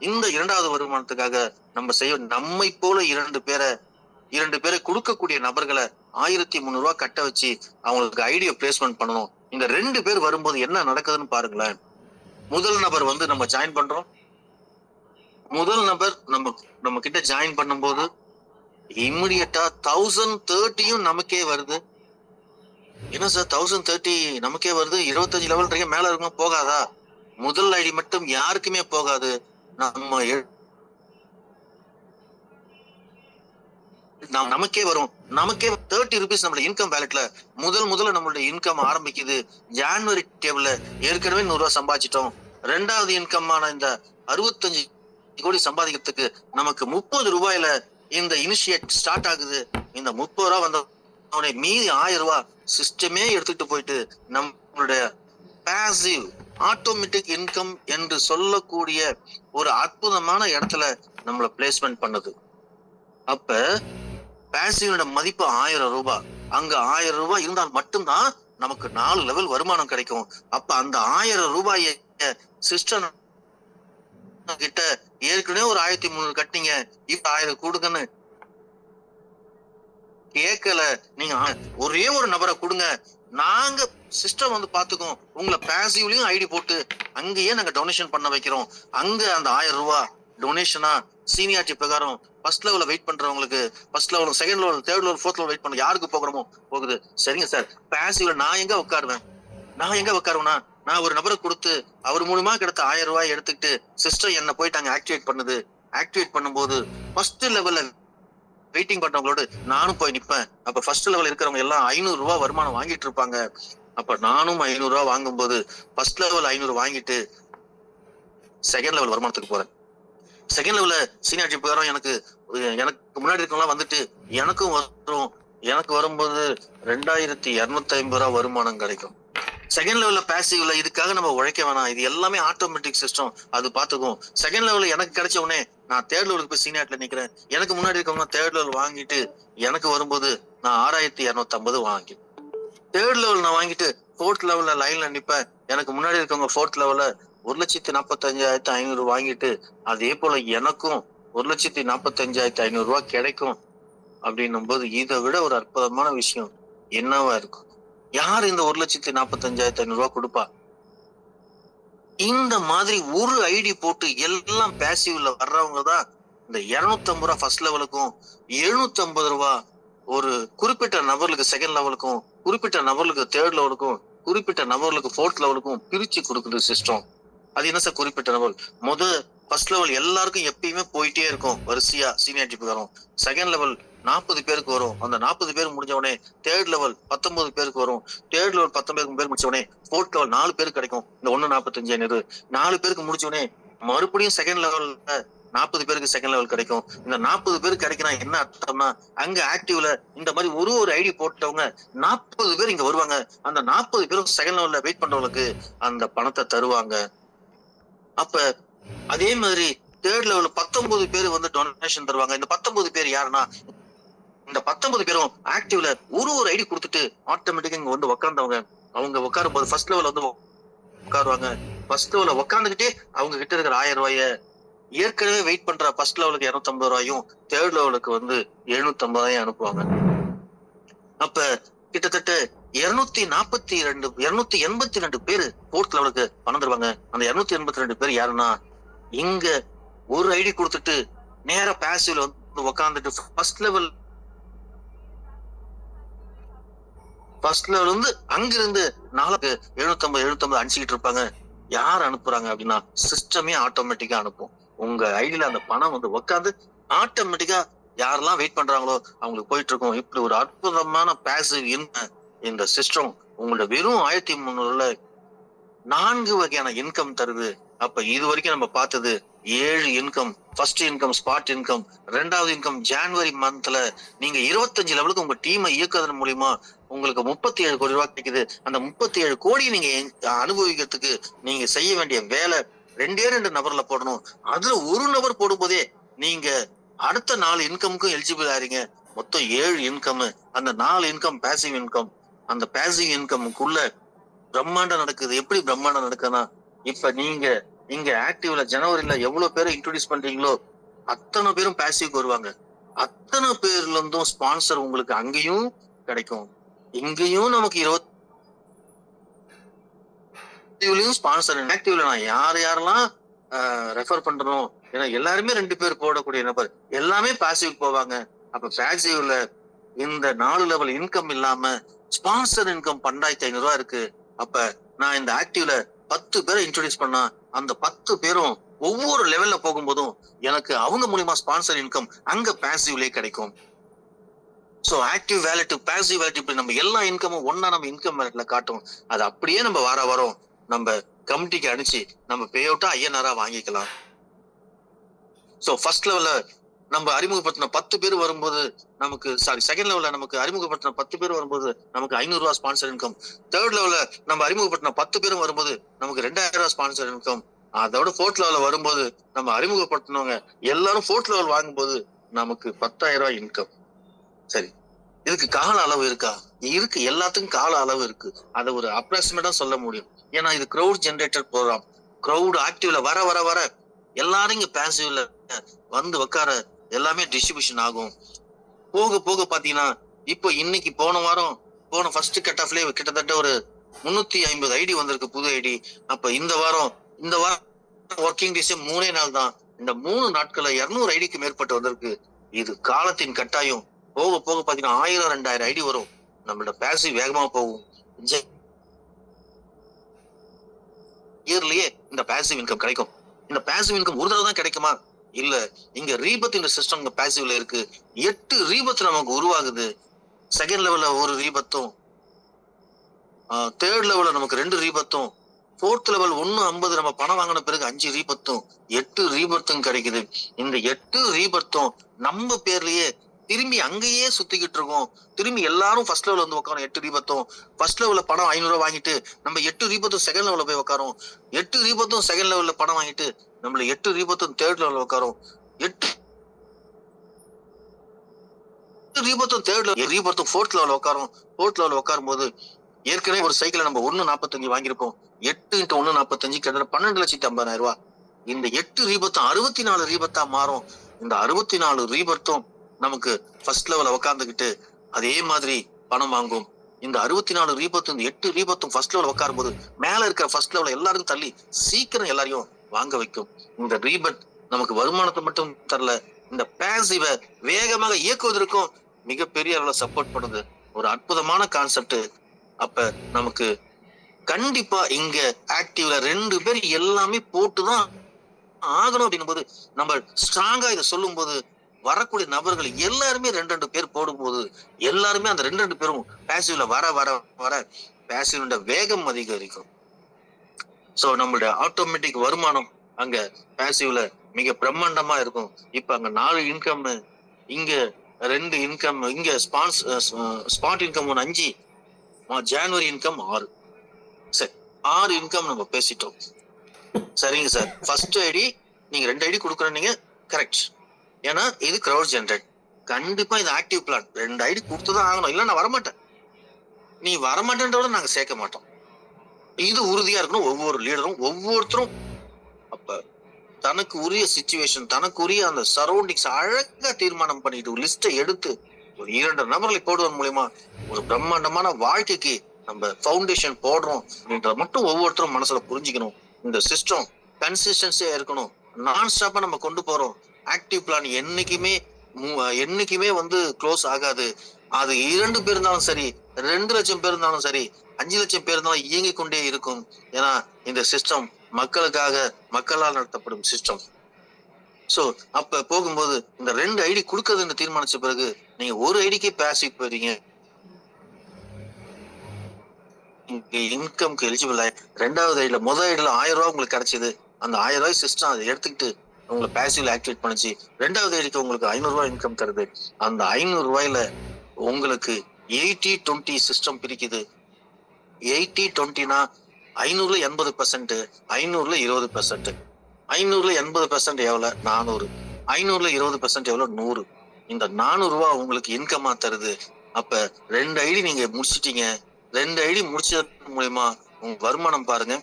இந்த 2வது வருமானத்துக்காக நம்ம நம்மை போல 2 பேரை கொடுக்கக்கூடிய நபர்களை 1300 ரூபாய் கட்ட வச்சு அவங்களுக்கு ஐடியா பிளேஸ்மெண்ட் பண்ணணும். இந்த 2 பேர் வரும்போது என்ன நடக்குதுன்னு பாருங்களேன். முதல் நபர் வந்து நம்ம ஜாயின் பண்றோம். முதல் நபர் நம்ம கிட்ட ஜாயின் பண்ணும்போது இம்மிடியட்டா 1030 நமக்கே வருது. என்ன சார் 1030 நமக்கே வருது, 25 லெவல் மேல இருக்கும், போகாதா? முதல் ஐடி மட்டும் யாருக்குமே போகாது. நம்ம நமக்கே வரும். நமக்கே 30 rupees நம்மளோட இன்கம் வேலட்ல முதல்ல நம்மளுடைய இன்கம் ஆரம்பிக்குது. ஜான்வரி டேபிள்ல ஏற்கனவே 100 ரூபாய் சம்பாதிச்சிட்டோம். 2வது இன்கம் ஆன இந்த 65 கோடி சம்பாதிக்கிறதுக்கு நமக்கு 30 ரூபாயில இந்த இனிஷியேட் ஸ்டார்ட் ஆகுது. இந்த 30 ரூபாய் வந்த மீதி 1000 ரூபாய் சிஸ்டமே எடுத்துட்டு போயிட்டு நம்மளுடைய பாசிவ் ஆட்டோமேட்டிக் இன்கம் என்று சொல்லக்கூடிய ஒரு அற்புதமான இடத்துல நம்மள பிளேஸ்மெண்ட் பண்ணுது. அப்ப பாசிவோட மதிப்பு 1000 ரூபாய். அங்க 1000 ரூபாய் இருந்தால் மட்டும்தான் நமக்கு 4 லெவல் வருமானம் கிடைக்கும். அப்ப அந்த 1000 ரூபாயை சிஸ்டம் கிட்ட ஏற்கனவே ஒரு 1300 கட்டிங்க, இப்ப 1000 கொடுங்கன்னு கேட்கல. நீங்க ஒரே ஒரு நபரை கொடுங்க, நாங்க சிஸ்டம் வந்து பாத்துக்கோம். உங்களை பாசிவ்லயும் ஐடி போட்டு அங்கேயே நாங்க டொனேஷன் பண்ண வைக்கிறோம். அங்க அந்த 1000 ரூபாய் டொனேஷனா சீனியாரிட்டி பிரகாரம் ஃபர்ஸ்ட் லெவல்ல வெயிட் பண்றவங்களுக்கு first level, second level, third level, fourth level wait பண்ண யாருக்கு போகிறோமோ போகுது. சரிங்க சார், பாசிவ்ல நான் எங்க உட்காருவேன்னா நான் ஒரு நபரை கொடுத்து அவர் மூலமா கிடைத்த 1000 ரூபாய் எடுத்துக்கிட்டு சிஸ்டம் என்ன போயிட்டு அங்க ஆக்டிவேட் பண்ணுது. ஆக்டிவேட் பண்ணும்போது ஃபர்ஸ்ட் லெவல்ல வெயிட்டிங் பண்றவங்களோட நானும் போய் நிப்பேன். அப்ப ஃபர்ஸ்ட் லெவல் இருக்கிறவங்க எல்லாம் 500 ரூபாய் வருமானம் வாங்கிட்டு இருப்பாங்க. அப்ப நானும் 500 ரூபாய் வாங்கும்போது ஃபர்ஸ்ட் லெவல் 500 வாங்கிட்டு செகண்ட் லெவல் வருமானத்துக்கு போறேன். செகண்ட் லெவல்ல சீனியாரிட்டி பிரகாரம் எனக்கு முன்னாடி இருக்கவங்க வந்துட்டு எனக்கும் வரும். எனக்கு வரும்போது 2250 ரூபாய் வருமானம் கிடைக்கும். செகண்ட் லெவல்ல பாசிவ்ல இதுக்காக நம்ம உழைக்க வேணாம், இது எல்லாமே ஆட்டோமேட்டிக் சிஸ்டம் அது பாத்துக்கும். செகண்ட் லெவல்ல எனக்கு கிடைச்ச உடனே நான் தேர்ட் லெவலுக்கு போய் சீனியாரிட்டில நிக்கிறேன். எனக்கு முன்னாடி இருக்கவங்க தேர்ட் லெவல் வாங்கிட்டு எனக்கு வரும்போது நான் 6250 வாங்கி தேர்ட் லெவல் நான் வாங்கிட்டு ஃபோர்த் லெவல்ல லைன்ல நிப்பேன். எனக்கு முன்னாடி இருக்கவங்க ஃபோர்த் லெவல்ல 1,45,500 வாங்கிட்டு அதே போல எனக்கும் 1,45,500 ரூபாய் கிடைக்கும். அப்படின்னும் போது இதை விட ஒரு அற்புதமான விஷயம் என்னவா இருக்கும்? யார் இந்த 1,45,500 ரூபாய் கொடுப்பா? இந்த மாதிரி ஒரு ஐடி போட்டு எல்லாம் பாசிவ்ல வர்றவங்க தான் இந்த 250 ரூபாய் ஃபர்ஸ்ட் லெவலுக்கும், 750 ரூபாய் ஒரு குறிப்பிட்ட நபர்களுக்கு செகண்ட் லெவலுக்கும், குறிப்பிட்ட நபர்களுக்கு தேர்ட் லெவலுக்கும், குறிப்பிட்ட நபர்களுக்கு ஃபோர்த் லெவலுக்கும் பிரிச்சு கொடுக்குது சிஸ்டம். அது என்ன சார் குறிப்பிட்ட லெவல்? ஃபர்ஸ்ட் லெவல் எல்லாருக்கும் எப்பயுமே போயிட்டே இருக்கும் வரிசையா சீனியாரிட்டி பிரகாரம். செகண்ட் லெவல் 40 பேருக்கு வரும். அந்த 40 பேர் முடிஞ்ச உடனே தேர்ட் லெவல் 19 பேருக்கு வரும். தேர்ட் லெவல் 19 பேர் முடிச்ச உடனே ஃபோர்த் லெவல் 4 பேருக்கு கிடைக்கும். இந்த 1,45,500 4 பேருக்கு முடிச்ச உடனே மறுபடியும் செகண்ட் லெவல்ல 40 பேருக்கு செகண்ட் லெவல் கிடைக்கும். இந்த 40 பேருக்கு கிடைக்கணும் என்ன அர்த்தம்னா, அங்க ஆக்டிவ்ல இந்த மாதிரி ஒரு ஐடி போட்டவங்க 40 பேர் இங்க வருவாங்க. அந்த 40 பேரும் செகண்ட் லெவல்ல வெயிட் பண்றவங்களுக்கு அந்த பணத்தை தருவாங்க. அப்ப அதே மாதிரி தேர்ட் லெவல் 19 பேர் வந்து டொனேஷன் தருவாங்க. இந்த 19 பேர் யாருன்னா, இந்த 19 பேரும் ஆக்டிவ்ல ஒரு ஐடி கொடுத்துட்டு ஆட்டோமேட்டிக்கா இங்க வந்து உட்கார்ந்தவங்க. அவங்க உட்காரும் போது ஃபர்ஸ்ட் லெவல் வந்து உட்காருவாங்க. ஃபர்ஸ்ட் லெவல்ல உட்கார்ந்துகிட்டே அவங்க கிட்ட இருக்கிற 1000 ரூபாய ஏற்கனவே வெயிட் பண்ற ஃபர்ஸ்ட் லெவலுக்கு 250 ரூபாயும், தேர்ட் லெவலுக்கு வந்து 750 ரூபாயும் அனுப்புவாங்க. அப்ப கிட்டத்தட்ட 282 பேரு ஃபோர்த் லெவலுக்கு பணம் தருவாங்க. அந்த 282 பேர் யாருன்னா, இங்க ஒரு ஐடி கொடுத்துட்டு நேரா பாசிவ்ல வந்து உட்கார்ந்துட்டு ஃபர்ஸ்ட் லெவல் வந்து அங்கிருந்து 750 அனுப்பிச்சுக்கிட்டு இருப்பாங்க. யார் அனுப்புறாங்க அப்படின்னா, சிஸ்டமே ஆட்டோமேட்டிக்கா அனுப்பும். உங்க ஐடியில அந்த பணம் வந்து உட்காந்து ஆட்டோமேட்டிக்கா யாரெல்லாம் வெயிட் பண்றாங்களோ அவங்களுக்கு போயிட்டு இருக்கும். இப்படி ஒரு அற்புதமான பேசிவ் இந்த சிஸ்டம் உங்களோட வெறும் 1300 4 வகையான இன்கம் தருது. அப்ப இது வரைக்கும் நம்ம பார்த்தது 7 income. First income spot income, ரெண்டாவது இன்கம் ஜான்வரி மந்த்ல நீங்க 25 லெவலுக்கு உங்க டீமை இயக்குவதன் மூலியமா உங்களுக்கு 37 கோடி ரூபாய் கிடைக்குது. அந்த 37 கோடி நீங்க அனுபவிக்கிறதுக்கு நீங்க செய்ய வேண்டிய வேலை 2 நபர்ல போடணும். அதுல ஒரு நபர் போடும்போதே நீங்க அடுத்த 4 இன்கமுக்கும் எலிஜிபிள் ஆறீங்க. மொத்தம் 7 இன்கம். அந்த 4 இன்கம் பேசிவ் இன்கம். அந்த பேசிவ் இன்கமுக்குள்ள பிரம்மாண்டம் நடக்குது. எப்படி பிரம்மாண்டம் நடக்குதுன்னா, இப்ப நீங்க இங்க ஆக்டிவ்ல ஜனவரில எவ்வளவு பேரை இன்ட்ரோடியூஸ் பண்றீங்களோ அத்தனை பேரும் பேசிவ்க்கு வருவாங்க. அத்தனை பேர்ல இருந்தும் ஸ்பான்சர் உங்களுக்கு அங்கேயும் கிடைக்கும். இங்கேயும் நமக்கு 20 ஸ்பான்சர். ஆக்டிவ்ல நான் யாரெல்லாம் ரெஃபர் பண்றோம், ஏன்னா எல்லாருமே 2 பேர் போடக்கூடிய நபர் எல்லாமே பேசிவ் போவாங்க. அப்ப பேசிவ்ல இந்த 4 லெவல் இன்கம் இல்லாம ஸ்பான்சர் இன்கம் 12,500 ரூபாய் இருக்கு. அப்ப நான் இந்த ஆக்டிவ்ல 10 பேரை இன்ட்ரோடியூஸ் பண்ணா அந்த 10 பேரும் ஒவ்வொரு லெவல்ல போகும்போதும் எனக்கு அவங்க மூலியமா ஸ்பான்சர் இன்கம் அங்க பேசிவ்லயே கிடைக்கும். So active wallet passive wallet இப்படி நம்ம எல்லா இன்கமும் ஒன்னா நம்ம இன்கம் வேலட்ல காட்டும். அது அப்படியே நம்ம வாரம் நம்ம கமிட்டிக்கு அனுப்பிச்சு நம்ம பே அவுட்டா ஐஎன்ஆரா வாங்கிக்கலாம். சோ ஃபர்ஸ்ட் லெவல்ல நம்ம அறிமுகப்படுத்தின 10 பேர் வரும்போது நமக்கு செகண்ட் லெவல்ல நமக்கு அறிமுகப்படுத்தின 10 பேர் வரும்போது நமக்கு 500 ரூபாய் ஸ்பான்சர் இன்கம். தேர்ட் லெவல்ல நம்ம அறிமுகப்படுத்தின 10 பேரும் வரும்போது நமக்கு 2000 ரூபாய் ஸ்பான்சர் இன்கம். அதோட ஃபோர்த் லெவல்ல வரும்போது நம்ம அறிமுகப்படுத்தினவங்க எல்லாரும் ஃபோர்த் லெவல் வாங்கும்போது நமக்கு 10,000 ரூபாய் இன்கம். சரி, இதுக்கு கால அளவு இருக்கா? இருக்கு, எல்லாத்துக்கும் கால அளவு இருக்கு. அதை ஒரு அப்ராக்சிமேட்டா சொல்ல முடியும். ஏன்னா இது கிரௌட் ஜெனரேட்டர் ப்ரோக்ராம். கிரௌட் ஆக்டிவ்ல வர வர வர எல்லாரும் இங்க பேசிவ்ல வந்து உட்கார எல்லாமே டிஸ்ட்ரிபியூஷன் ஆகும். போக போக பாத்தீங்கன்னா இப்போ இன்னைக்கு போன ஃபர்ஸ்ட் கட் ஆஃப்லயே கிட்டத்தட்ட ஒரு 350 ஐடி வந்திருக்கு, புது ஐடி. அப்ப இந்த வாரம் ஒர்க்கிங் டேஸ் 3 நாள் தான். இந்த 3 நாட்கள்ல 200 ஐடிக்கு மேற்பட்டு வந்திருக்கு. இது காலத்தின் கட்டாயம். போக போக பாத்தீங்கன்னா 1000 2000 ஐடி வரும். நம்மளோட பேசிவ் வேகமா போகும். இயர்லயே இந்த பேசிவ் இன்கம் கிடைக்கும். இந்த பேசிவ் இன்கம் ஒரு தடவை தான் கிடைக்குமா? இல்ல, இங்க ரீபத் இந்த சிஸ்டம் பேசிவ்ல இருக்கு. 8 ரீபத் நமக்கு உருவாகுது. செகண்ட் லெவல்ல ஒரு ரீபத்தும், தேர்ட் லெவல்ல நமக்கு 2 ரீபத்தும், ஃபோர்த் லெவல் 150 நம்ம பணம் வாங்கின பிறகு 5 ரீபத்தும், 8 ரீபத்தும் கிடைக்குது. இந்த 8 ரீபத்தும் நம்ம பேர்லயே திரும்பி அங்கேயே சுத்திக்கிட்டு இருக்கோம். திரும்பி எல்லாரும் ஃபர்ஸ்ட் லெவல் வந்து உட்காரும். 8 ரீபத்தும் ஃபர்ஸ்ட் லெவல்ல பணம் 500 ரூபாய் வாங்கிட்டு நம்ம 8 ரீபத்தும் செகண்ட் லெவல்ல போய் உட்காரும். 8 ரீபத்தும் செகண்ட் லெவல்ல பணம் வாங்கிட்டு நம்மள 8 ரீபத்தும் தேர்ட் லெவல்ல உட்காரும். 8 ரீபத்தும் தேர்ட் லெவல் ரீபத்தும் ஃபோர்த் லெவல்ல உட்காரும். ஃபோர்த் லெவல்ல உட்காரும் போது ஏற்கனவே ஒரு சைக்கிளை நம்ம 1.45 வாங்கியிருப்போம். 8 × 1.45 கிட்டத்தட்ட 12,50,000 ரூபாய். இந்த 8 ரீபத்தும் 64 ரீபத்தா மாறும். இந்த 64 ரீபத்தும் நமக்கு ஃபர்ஸ்ட் லெவல்ல உட்கார்ந்துகிட்டு அதே மாதிரி பணம் வாங்கும். இந்த 64 ரீபத்தும் இந்த 8 ரீபத்தும் ஃபர்ஸ்ட் லெவல் உட்காரும் போது மேல இருக்கிற ஃபர்ஸ்ட் லெவல் எல்லாருக்கும் தள்ளி சீக்கிரம் எல்லாரையும் வாங்க வைக்கும். இந்த ரீபட் நமக்கு வருமானத்தை மட்டும் தரல, இந்த பேசிவ வேகமாக இயக்குவதற்கும் மிகப்பெரிய அளவுல சப்போர்ட் பண்ணுது. ஒரு அற்புதமான கான்செப்ட். அப்ப நமக்கு கண்டிப்பா இங்க ஆக்டிவ்ல 2 பேர் எல்லாமே போட்டுதான் ஆகணும். அப்படின்னும் போது நம்ம ஸ்ட்ராங்கா இதை சொல்லும் போது வரக்கூடிய நபர்கள் எல்லாருமே 2 பேர் போடும்போது எல்லாருமே அந்த 2 பேரும் பேசிவ்ல வர வர வர பேசிவ் வேகம் அதிகரிக்கும். சோ நம்மளுடைய ஆட்டோமேட்டிக் வருமானம் அங்க பேசிவ்ல மிக பிரம்மாண்டமா இருக்கும். இப்ப அங்க 4 இன்கம், இங்க 2 இன்கம், இங்க ஸ்பாட் இன்கம் 5, ஜான்வரி இன்கம் 6. சரி, 6 இன்கம் நம்ம பேசிட்டோம். சரிங்க சார், ஃபர்ஸ்ட் ஐடி நீங்க 2 ஐடி கொடுக்குறீங்க, கரெக்ட். ஏன்னா இது கிரவுட் ஜெனரேட். கண்டிப்பா இது ஆக்டிவ் பிளான். 2 ஐடி கொடுத்துதான் ஆகணும், இல்ல நான் வரமாட்டேன். நீ வரமாட்டேன்றத நாங்க சேர்க்க மாட்டோம். இது உறுதியா இருக்கணும் ஒவ்வொரு லீடரும், ஒவ்வொருத்தரும். அப்ப தனக்கு உரிய சிச்சுவேஷன், தனக்கு உரிய அந்த சரௌண்டிங்ஸ் அழகா தீர்மானம் பண்ணிட்டு ஒரு லிஸ்டை எடுத்து ஒரு 2 நபர்களை போடுவதன் மூலமா ஒரு பிரம்மாண்டமான வாழ்க்கைக்கு நம்ம ஃபவுண்டேஷன் போடுறோம் அப்படின்றத மட்டும் ஒவ்வொருத்தரும் மனசுல புரிஞ்சுக்கணும். இந்த சிஸ்டம் கன்சிஸ்டன்சியா இருக்கணும். நான் ஸ்டாப்பா நம்ம கொண்டு போறோம். ஆக்டிவ் பிளான் என்னைக்குமே வந்து க்ளோஸ் ஆகாது. அது 2 பேர் இருந்தாலும் சரி, 2 லட்சம் பேர் இருந்தாலும் சரி, 5 லட்சம் பேர் இருந்தாலும் இயங்கிக் கொண்டே இருக்கும். ஏன்னா இந்த சிஸ்டம் மக்களுக்காக, மக்களால் நடத்தப்படும் சிஸ்டம். சோ அப்ப போகும்போது இந்த 2 ஐடி கொடுக்கறதுன்னு தீர்மானிச்ச பிறகு நீங்க ஒரு ஐடிக்கே பேசிவ் போறீங்க. இன்கம்க்கு எலிஜிபிள் ஆயி 2வது ஐடில முதல் ஐடில 1000 ரூபாய் உங்களுக்கு கிடைச்சது. அந்த 1000 ரூபாய் சிஸ்டம் அதை எடுத்துக்கிட்டு உங்களை பேசிவ்ல ஆக்டிவேட் பண்ணுச்சு. 2வது ஐடிக்கு உங்களுக்கு 500 ரூபாய் இன்கம் தருது. அந்த 500 ரூபாயில உங்களுக்கு 80-20 சிஸ்டம் பிரிக்குது. 80-20னா 500ல 80%, 500ல 20%. 500ல 80% எவ்வளவு? 400. 500ல 20% எவ்வளவு? 100. இந்த 400 ரூபாய் உங்களுக்கு இன்கமா தருது. அப்ப 2 ஐடி நீங்க முடிச்சிட்டீங்க. 2 ஐடி முடிச்சது மூலியமா உங்க வருமானம் பாருங்க.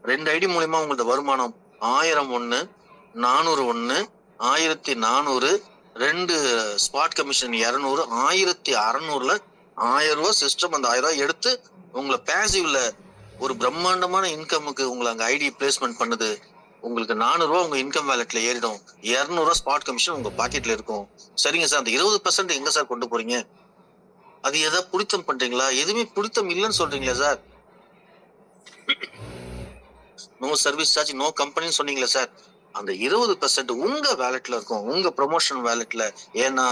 2 ஐடி மூலியமா உங்களோட வருமானம் 1000 ஒண்ணு, 400 ஒண்ணு, 1400, 2 ஸ்பாட் கமிஷன் 200, 1600ல 1000 ரூபாய் சிஸ்டம் அந்த 1000 ரூபாய் எடுத்து உங்களை பேசிவ்ல ஒரு பிரம்மாண்டமான இன்கமுக்கு உங்களை அங்க ஐடி பிளேஸ்மெண்ட் பண்ணுது. உங்களுக்கு 400 ரூபாய் உங்க இன்கம் வேலட்ல ஏறிடும். 200 ரூபாய் ஸ்பாட் கமிஷன் உங்க பாக்கெட்ல இருக்கும். சரிங்க சார், அந்த 20% எங்க சார் கொண்டு போறீங்க? அது ஏதாவது பிடித்தம் பண்றீங்களா? எதுவுமே பிடித்தம் இல்லைன்னு சொல்றீங்களா sir? No service charge, no கம்பெனின்னு சொன்னீங்களா சார்? அந்த 20% உங்க வேலட்ல இருக்கும், உங்க ப்ரொமோஷன் வேலட்ல. ஏன்னா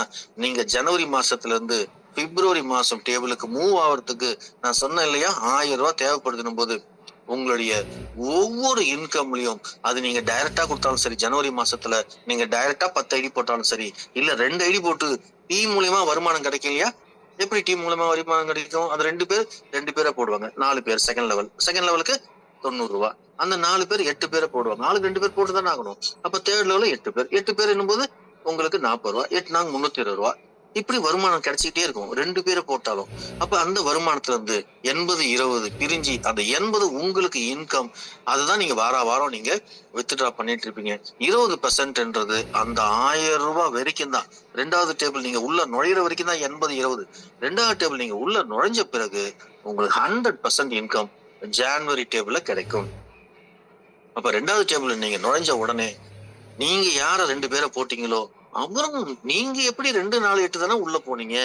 நீங்க ஜனவரி மாசத்துல இருந்து பிப்ரவரி மாசம் டேபிளுக்கு மூவ் ஆகிறதுக்கு நான் சொன்னேன் இல்லையா, 1000 ரூபாய் தேவைப்படுதுன்னும் போது உங்களுடைய ஒவ்வொரு இன்கம்லயும் அது நீங்க டைரக்டா கொடுத்தாலும் சரி, ஜனவரி மாசத்துல நீங்க டைரக்டா 10 ஐடி போட்டாலும் சரி, இல்ல 2 ஐடி போட்டு டீம் மூலியமா வருமானம் கிடைக்கும் இல்லையா? எப்படி டீம் மூலமா வருமானம் கிடைக்கும்? அது 2 பேரை போடுவாங்க. 4 பேர் செகண்ட் லெவலுக்கு 90 ரூபாய். அந்த 4 பேர் 8 பேரை போடுவாங்க. ஆளுக்கு 2 பேர் போட்டு தானே ஆகணும். அப்ப தேர்ட் லெவல்ல 8 பேர் என்னும்போது உங்களுக்கு 40 ரூபாய், 8 நாங்க 320 ரூபாய். இப்படி வருமானம் கிடைச்சிட்டே இருக்கும் 2 பேரை போட்டாலும். அப்ப அந்த வருமானத்துல இருந்து 80-20 பிரிஞ்சு அந்த 80 உங்களுக்கு இன்கம். அதுதான் நீங்க வாரம் நீங்க வித்ட்ரா பண்ணிட்டு இருப்பீங்க. 20%ன்றது அந்த 1000 ரூபாய் வரைக்கும் தான். 2வது டேபிள் நீங்க உள்ள நுழையிற வரைக்கும் தான் 80-20. 2வது டேபிள் நீங்க உள்ள நுழைஞ்ச பிறகு உங்களுக்கு 100% இன்கம் ஜான்வரி டேபிள்ல கிடைக்கும். அப்ப 2வது டேபிள் நீங்க நுழைஞ்ச உடனே நீங்க யார 2 பேரை போட்டீங்களோ அவரும் நீங்க எப்படி 2-4-8 தானே உள்ள போனீங்க.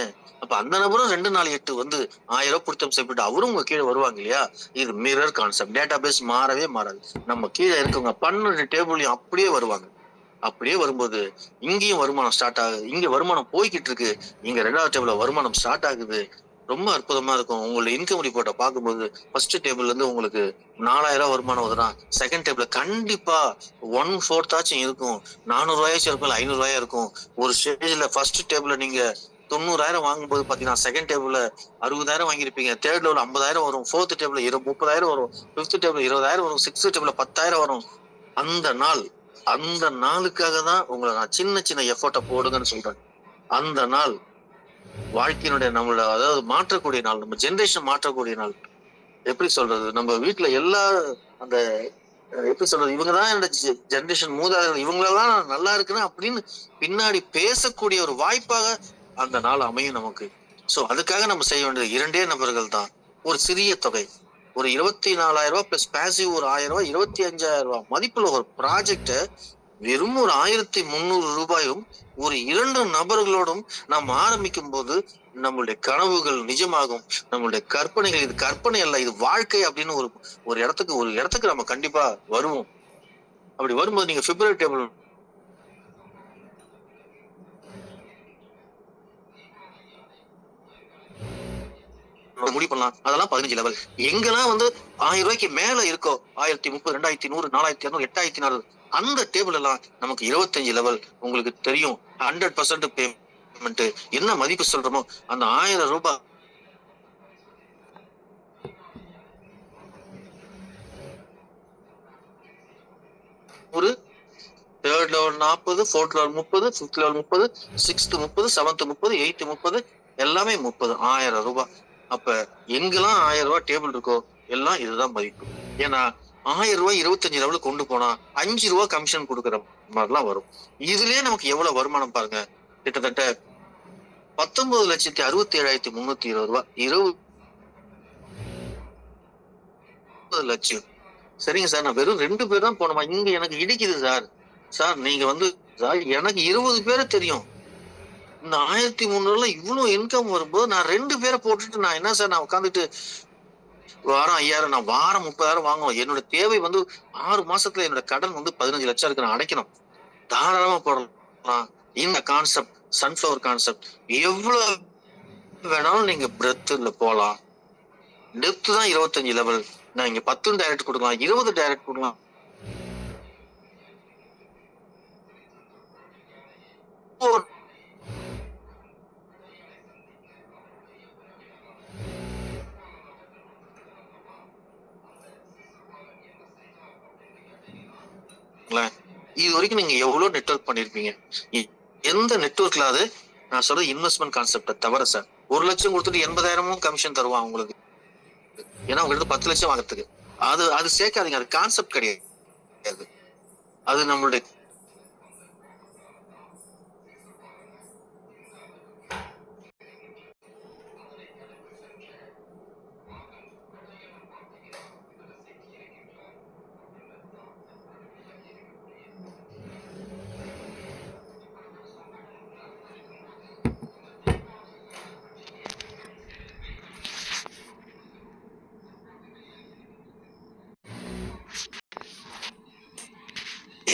அப்ப அந்த நபரும் 2-4-8 வந்து 1000 ரூபாய் பிடித்தம் செய்யப்பட்டு அவரும் உங்க கீழே வருவாங்க இல்லையா? இது மிரர் கான்செப்ட். டேட்டா பேஸ் மாறவே மாறாது. நம்ம கீழே இருக்கவங்க 12 டேபிளையும் அப்படியே வருவாங்க. அப்படியே வரும்போது இங்கேயும் வருமானம் ஸ்டார்ட் ஆகுது. இங்க வருமானம் போய்கிட்டு இருக்கு. இங்க 2வது டேபிள்ல வருமானம் ஸ்டார்ட் ஆகுது. ரொம்ப அற்புதமா இருக்கும். உங்களோட இன்கம் ரிப்போர்ட்டை பார்க்கும்போது ஃபர்ஸ்ட் டேபிள்ல இருந்து உங்களுக்கு 4000 ரூபாய் வருமானம் வருதுன்னா செகண்ட் டேபிள்ல கண்டிப்பா 1/4 ஆச்சும் இருக்கும். 400 ரூபாயாச்சும் இருக்கும், 500 ரூபாயா இருக்கும். ஒரு ஸ்டேஜ்ல ஃபர்ஸ்ட் டேபிள்ல நீங்க 90,000 வாங்கும்போது பாத்தீங்கன்னா செகண்ட் டேபிள்ல 60,000 வாங்கியிருப்பீங்க. தேர்ட் லெவல் 50,000 வரும். ஃபோர்த் டேபிள்ல 30,000 வரும். ஃபிஃப்த் டேபிள்ல 20,000 வரும். சிக்ஸ்த் டேபிள்ல 10,000 வரும். அந்த நாளுக்காக தான் உங்களை நான் சின்ன சின்ன எஃபர்ட்டை போடுங்கன்னு சொல்றேன். அந்த நாள் வாழ்க்கையினுடைய நம்மள அதாவது மாற்றக்கூடிய நாள், நம்ம ஜெனரேஷன் மாற்றக்கூடிய நாள். எப்படி சொல்றது, நம்ம வீட்டுல எல்லா அந்த எப்படி சொல்றது, இவங்கதான் என்னோட ஜெனரேஷன் மூதாதைகள், இவங்களெல்லாம் நல்லா இருக்குன்னு அப்படின்னு பின்னாடி பேசக்கூடிய ஒரு வாய்ப்பாக அந்த நாள் அமையும் நமக்கு. சோ அதுக்காக நம்ம செய்ய வேண்டியது 2 நபர்கள் தான். ஒரு சிறிய தொகை, ஒரு 24,000 ரூபாய் பிளஸ் பேசிவ் ஒரு 1000 ரூபாய், 25,000 ரூபாய் மதிப்புள்ள ஒரு ப்ராஜெக்ட வெறும் ஒரு 1300 ரூபாயும் ஒரு 2 நபர்களோடும் நாம் ஆரம்பிக்கும் போது நம்மளுடைய கனவுகள் நிஜமாகும். நம்மளுடைய கற்பனைகள், இது கற்பனை அல்ல, இது வாழ்க்கை அப்படின்னு ஒரு இடத்துக்கு நம்ம கண்டிப்பா வருவோம். அப்படி வரும்போது நீங்க பிப்ரவரி டேபிள் முடிவு பண்ணலாம். அதெல்லாம் 15 லெவல். எங்கெல்லாம் வந்து 1000 ரூபாய்க்கு மேல இருக்கோ, 1030, 2100, 4200, 8400 அந்த டேபிள் எல்லாம் நமக்கு 25 லெவல். உங்களுக்கு தெரியும் 100% பேமெண்ட். என்ன மதிப்பு சொல்றோமோ அந்த 1000 ரூபாய் ஒரு third level 40, fourth level 30, fifth level 30, sixth 30, seventh 30, eighth 30, எல்லாமே 30. 1000 ரூபாய். அப்ப எங்கெல்லாம் 1000 ரூபாய் டேபிள் இருக்கோ எல்லாம் இதுதான் மதிப்பு. ஏன்னா 1000 ரூபாய் 25 லெவலுக்கு கொண்டு போனா 5 ரூபாய் கமிஷன் கொடுக்குற மாதிரிலாம் வரும். இதுலயே நமக்கு எவ்வளவு வருமானம் பாருங்க. கிட்டத்தட்ட 19,67,320 ரூபாய். 20 லட்சம். சரிங்க சார், நான் வெறும் 2 பேர் தான் போனோமா? இங்க எனக்கு இடிக்குது சார். சார் நீங்க வந்து சார் எனக்கு 20 பேரை தெரியும். இந்த 1300ல இவ்வளவு இன்கம் வரும்போது நான் 2 பேரை போட்டுட்டு நான் என்ன சார், நான் உட்காந்துட்டு வாரம் 5000, நான் வாரம் 30,000 வாங்கணும். என்னோட தேவை வந்து 6 மாசத்துல என்னோட கடன் வந்து 15 லட்சம் இருக்கு, நான் அடைக்கணும். தாராளமா போடலாம். இந்த கான்செப்ட் சன்ஃபிளவர் கான்செப்ட் எவ்வளவு வேணாலும் நீங்க பிரெத்ல போலாம். டெப்த் தான் 25 லெவல். நான் இங்க 10 டைரக்ட் கொடுக்கலாம், 20 டைரக்ட் கொடுக்கலாம். இது வரைக்கும் நீங்க எவ்வளவு நெட்வொர்க் பண்ணிருப்பீங்க? எந்த நெட்வொர்க்ல நான் சொல்றது இன்வெஸ்ட்மெண்ட் கான்செப்ட தவிர சார். 1 லட்சம் கொடுத்துட்டு 80,000 கமிஷன் தருவான் உங்களுக்கு. ஏன்னா உங்களுக்கு 10 லட்சம் வாங்குறதுக்கு அது சேர்க்காதீங்க. அது கான்செப்ட் கிடையாது. அது நம்மளுடைய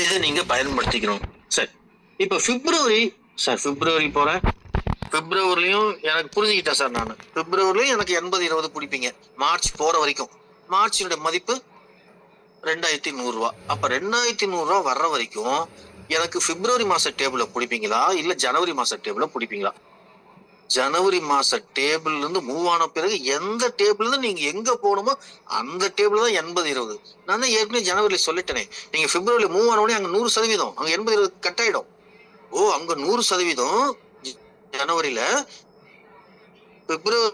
இதை நீங்க பயன்படுத்திக்கணும். சரி, இப்ப பிப்ரவரி போறேன். பிப்ரவரிலையும் எனக்கு புரிஞ்சுக்கிட்டேன் சார். நான் பிப்ரவரிலையும் எனக்கு 80-20 பிடிப்பீங்க. மார்ச் போற வரைக்கும். மார்ச்சினுடைய மதிப்பு 2100 ரூபா. அப்ப 2100 ரூபா வர்ற வரைக்கும் எனக்கு பிப்ரவரி மாச டேபிள பிடிப்பீங்களா இல்ல ஜனவரி மாச டேபிள பிடிப்பீங்களா? ஜனவரி மாச டேபிள்ல இருந்து மூவ் ஆன பிறகு எந்த டேபிள்ல இருந்து நீங்க எங்க போகணுமோ அந்த டேபிள் தான் 80-20. நான் தான் ஏற்கனவே ஜனவரியில சொல்லிட்டேனே. நீங்க பிப்ரவரியில மூவ் ஆன உடனே அங்க 100%, அங்க 80-20 கட் ஆயிடும். அங்க 100% ஜனவரியில, பிப்ரவரியில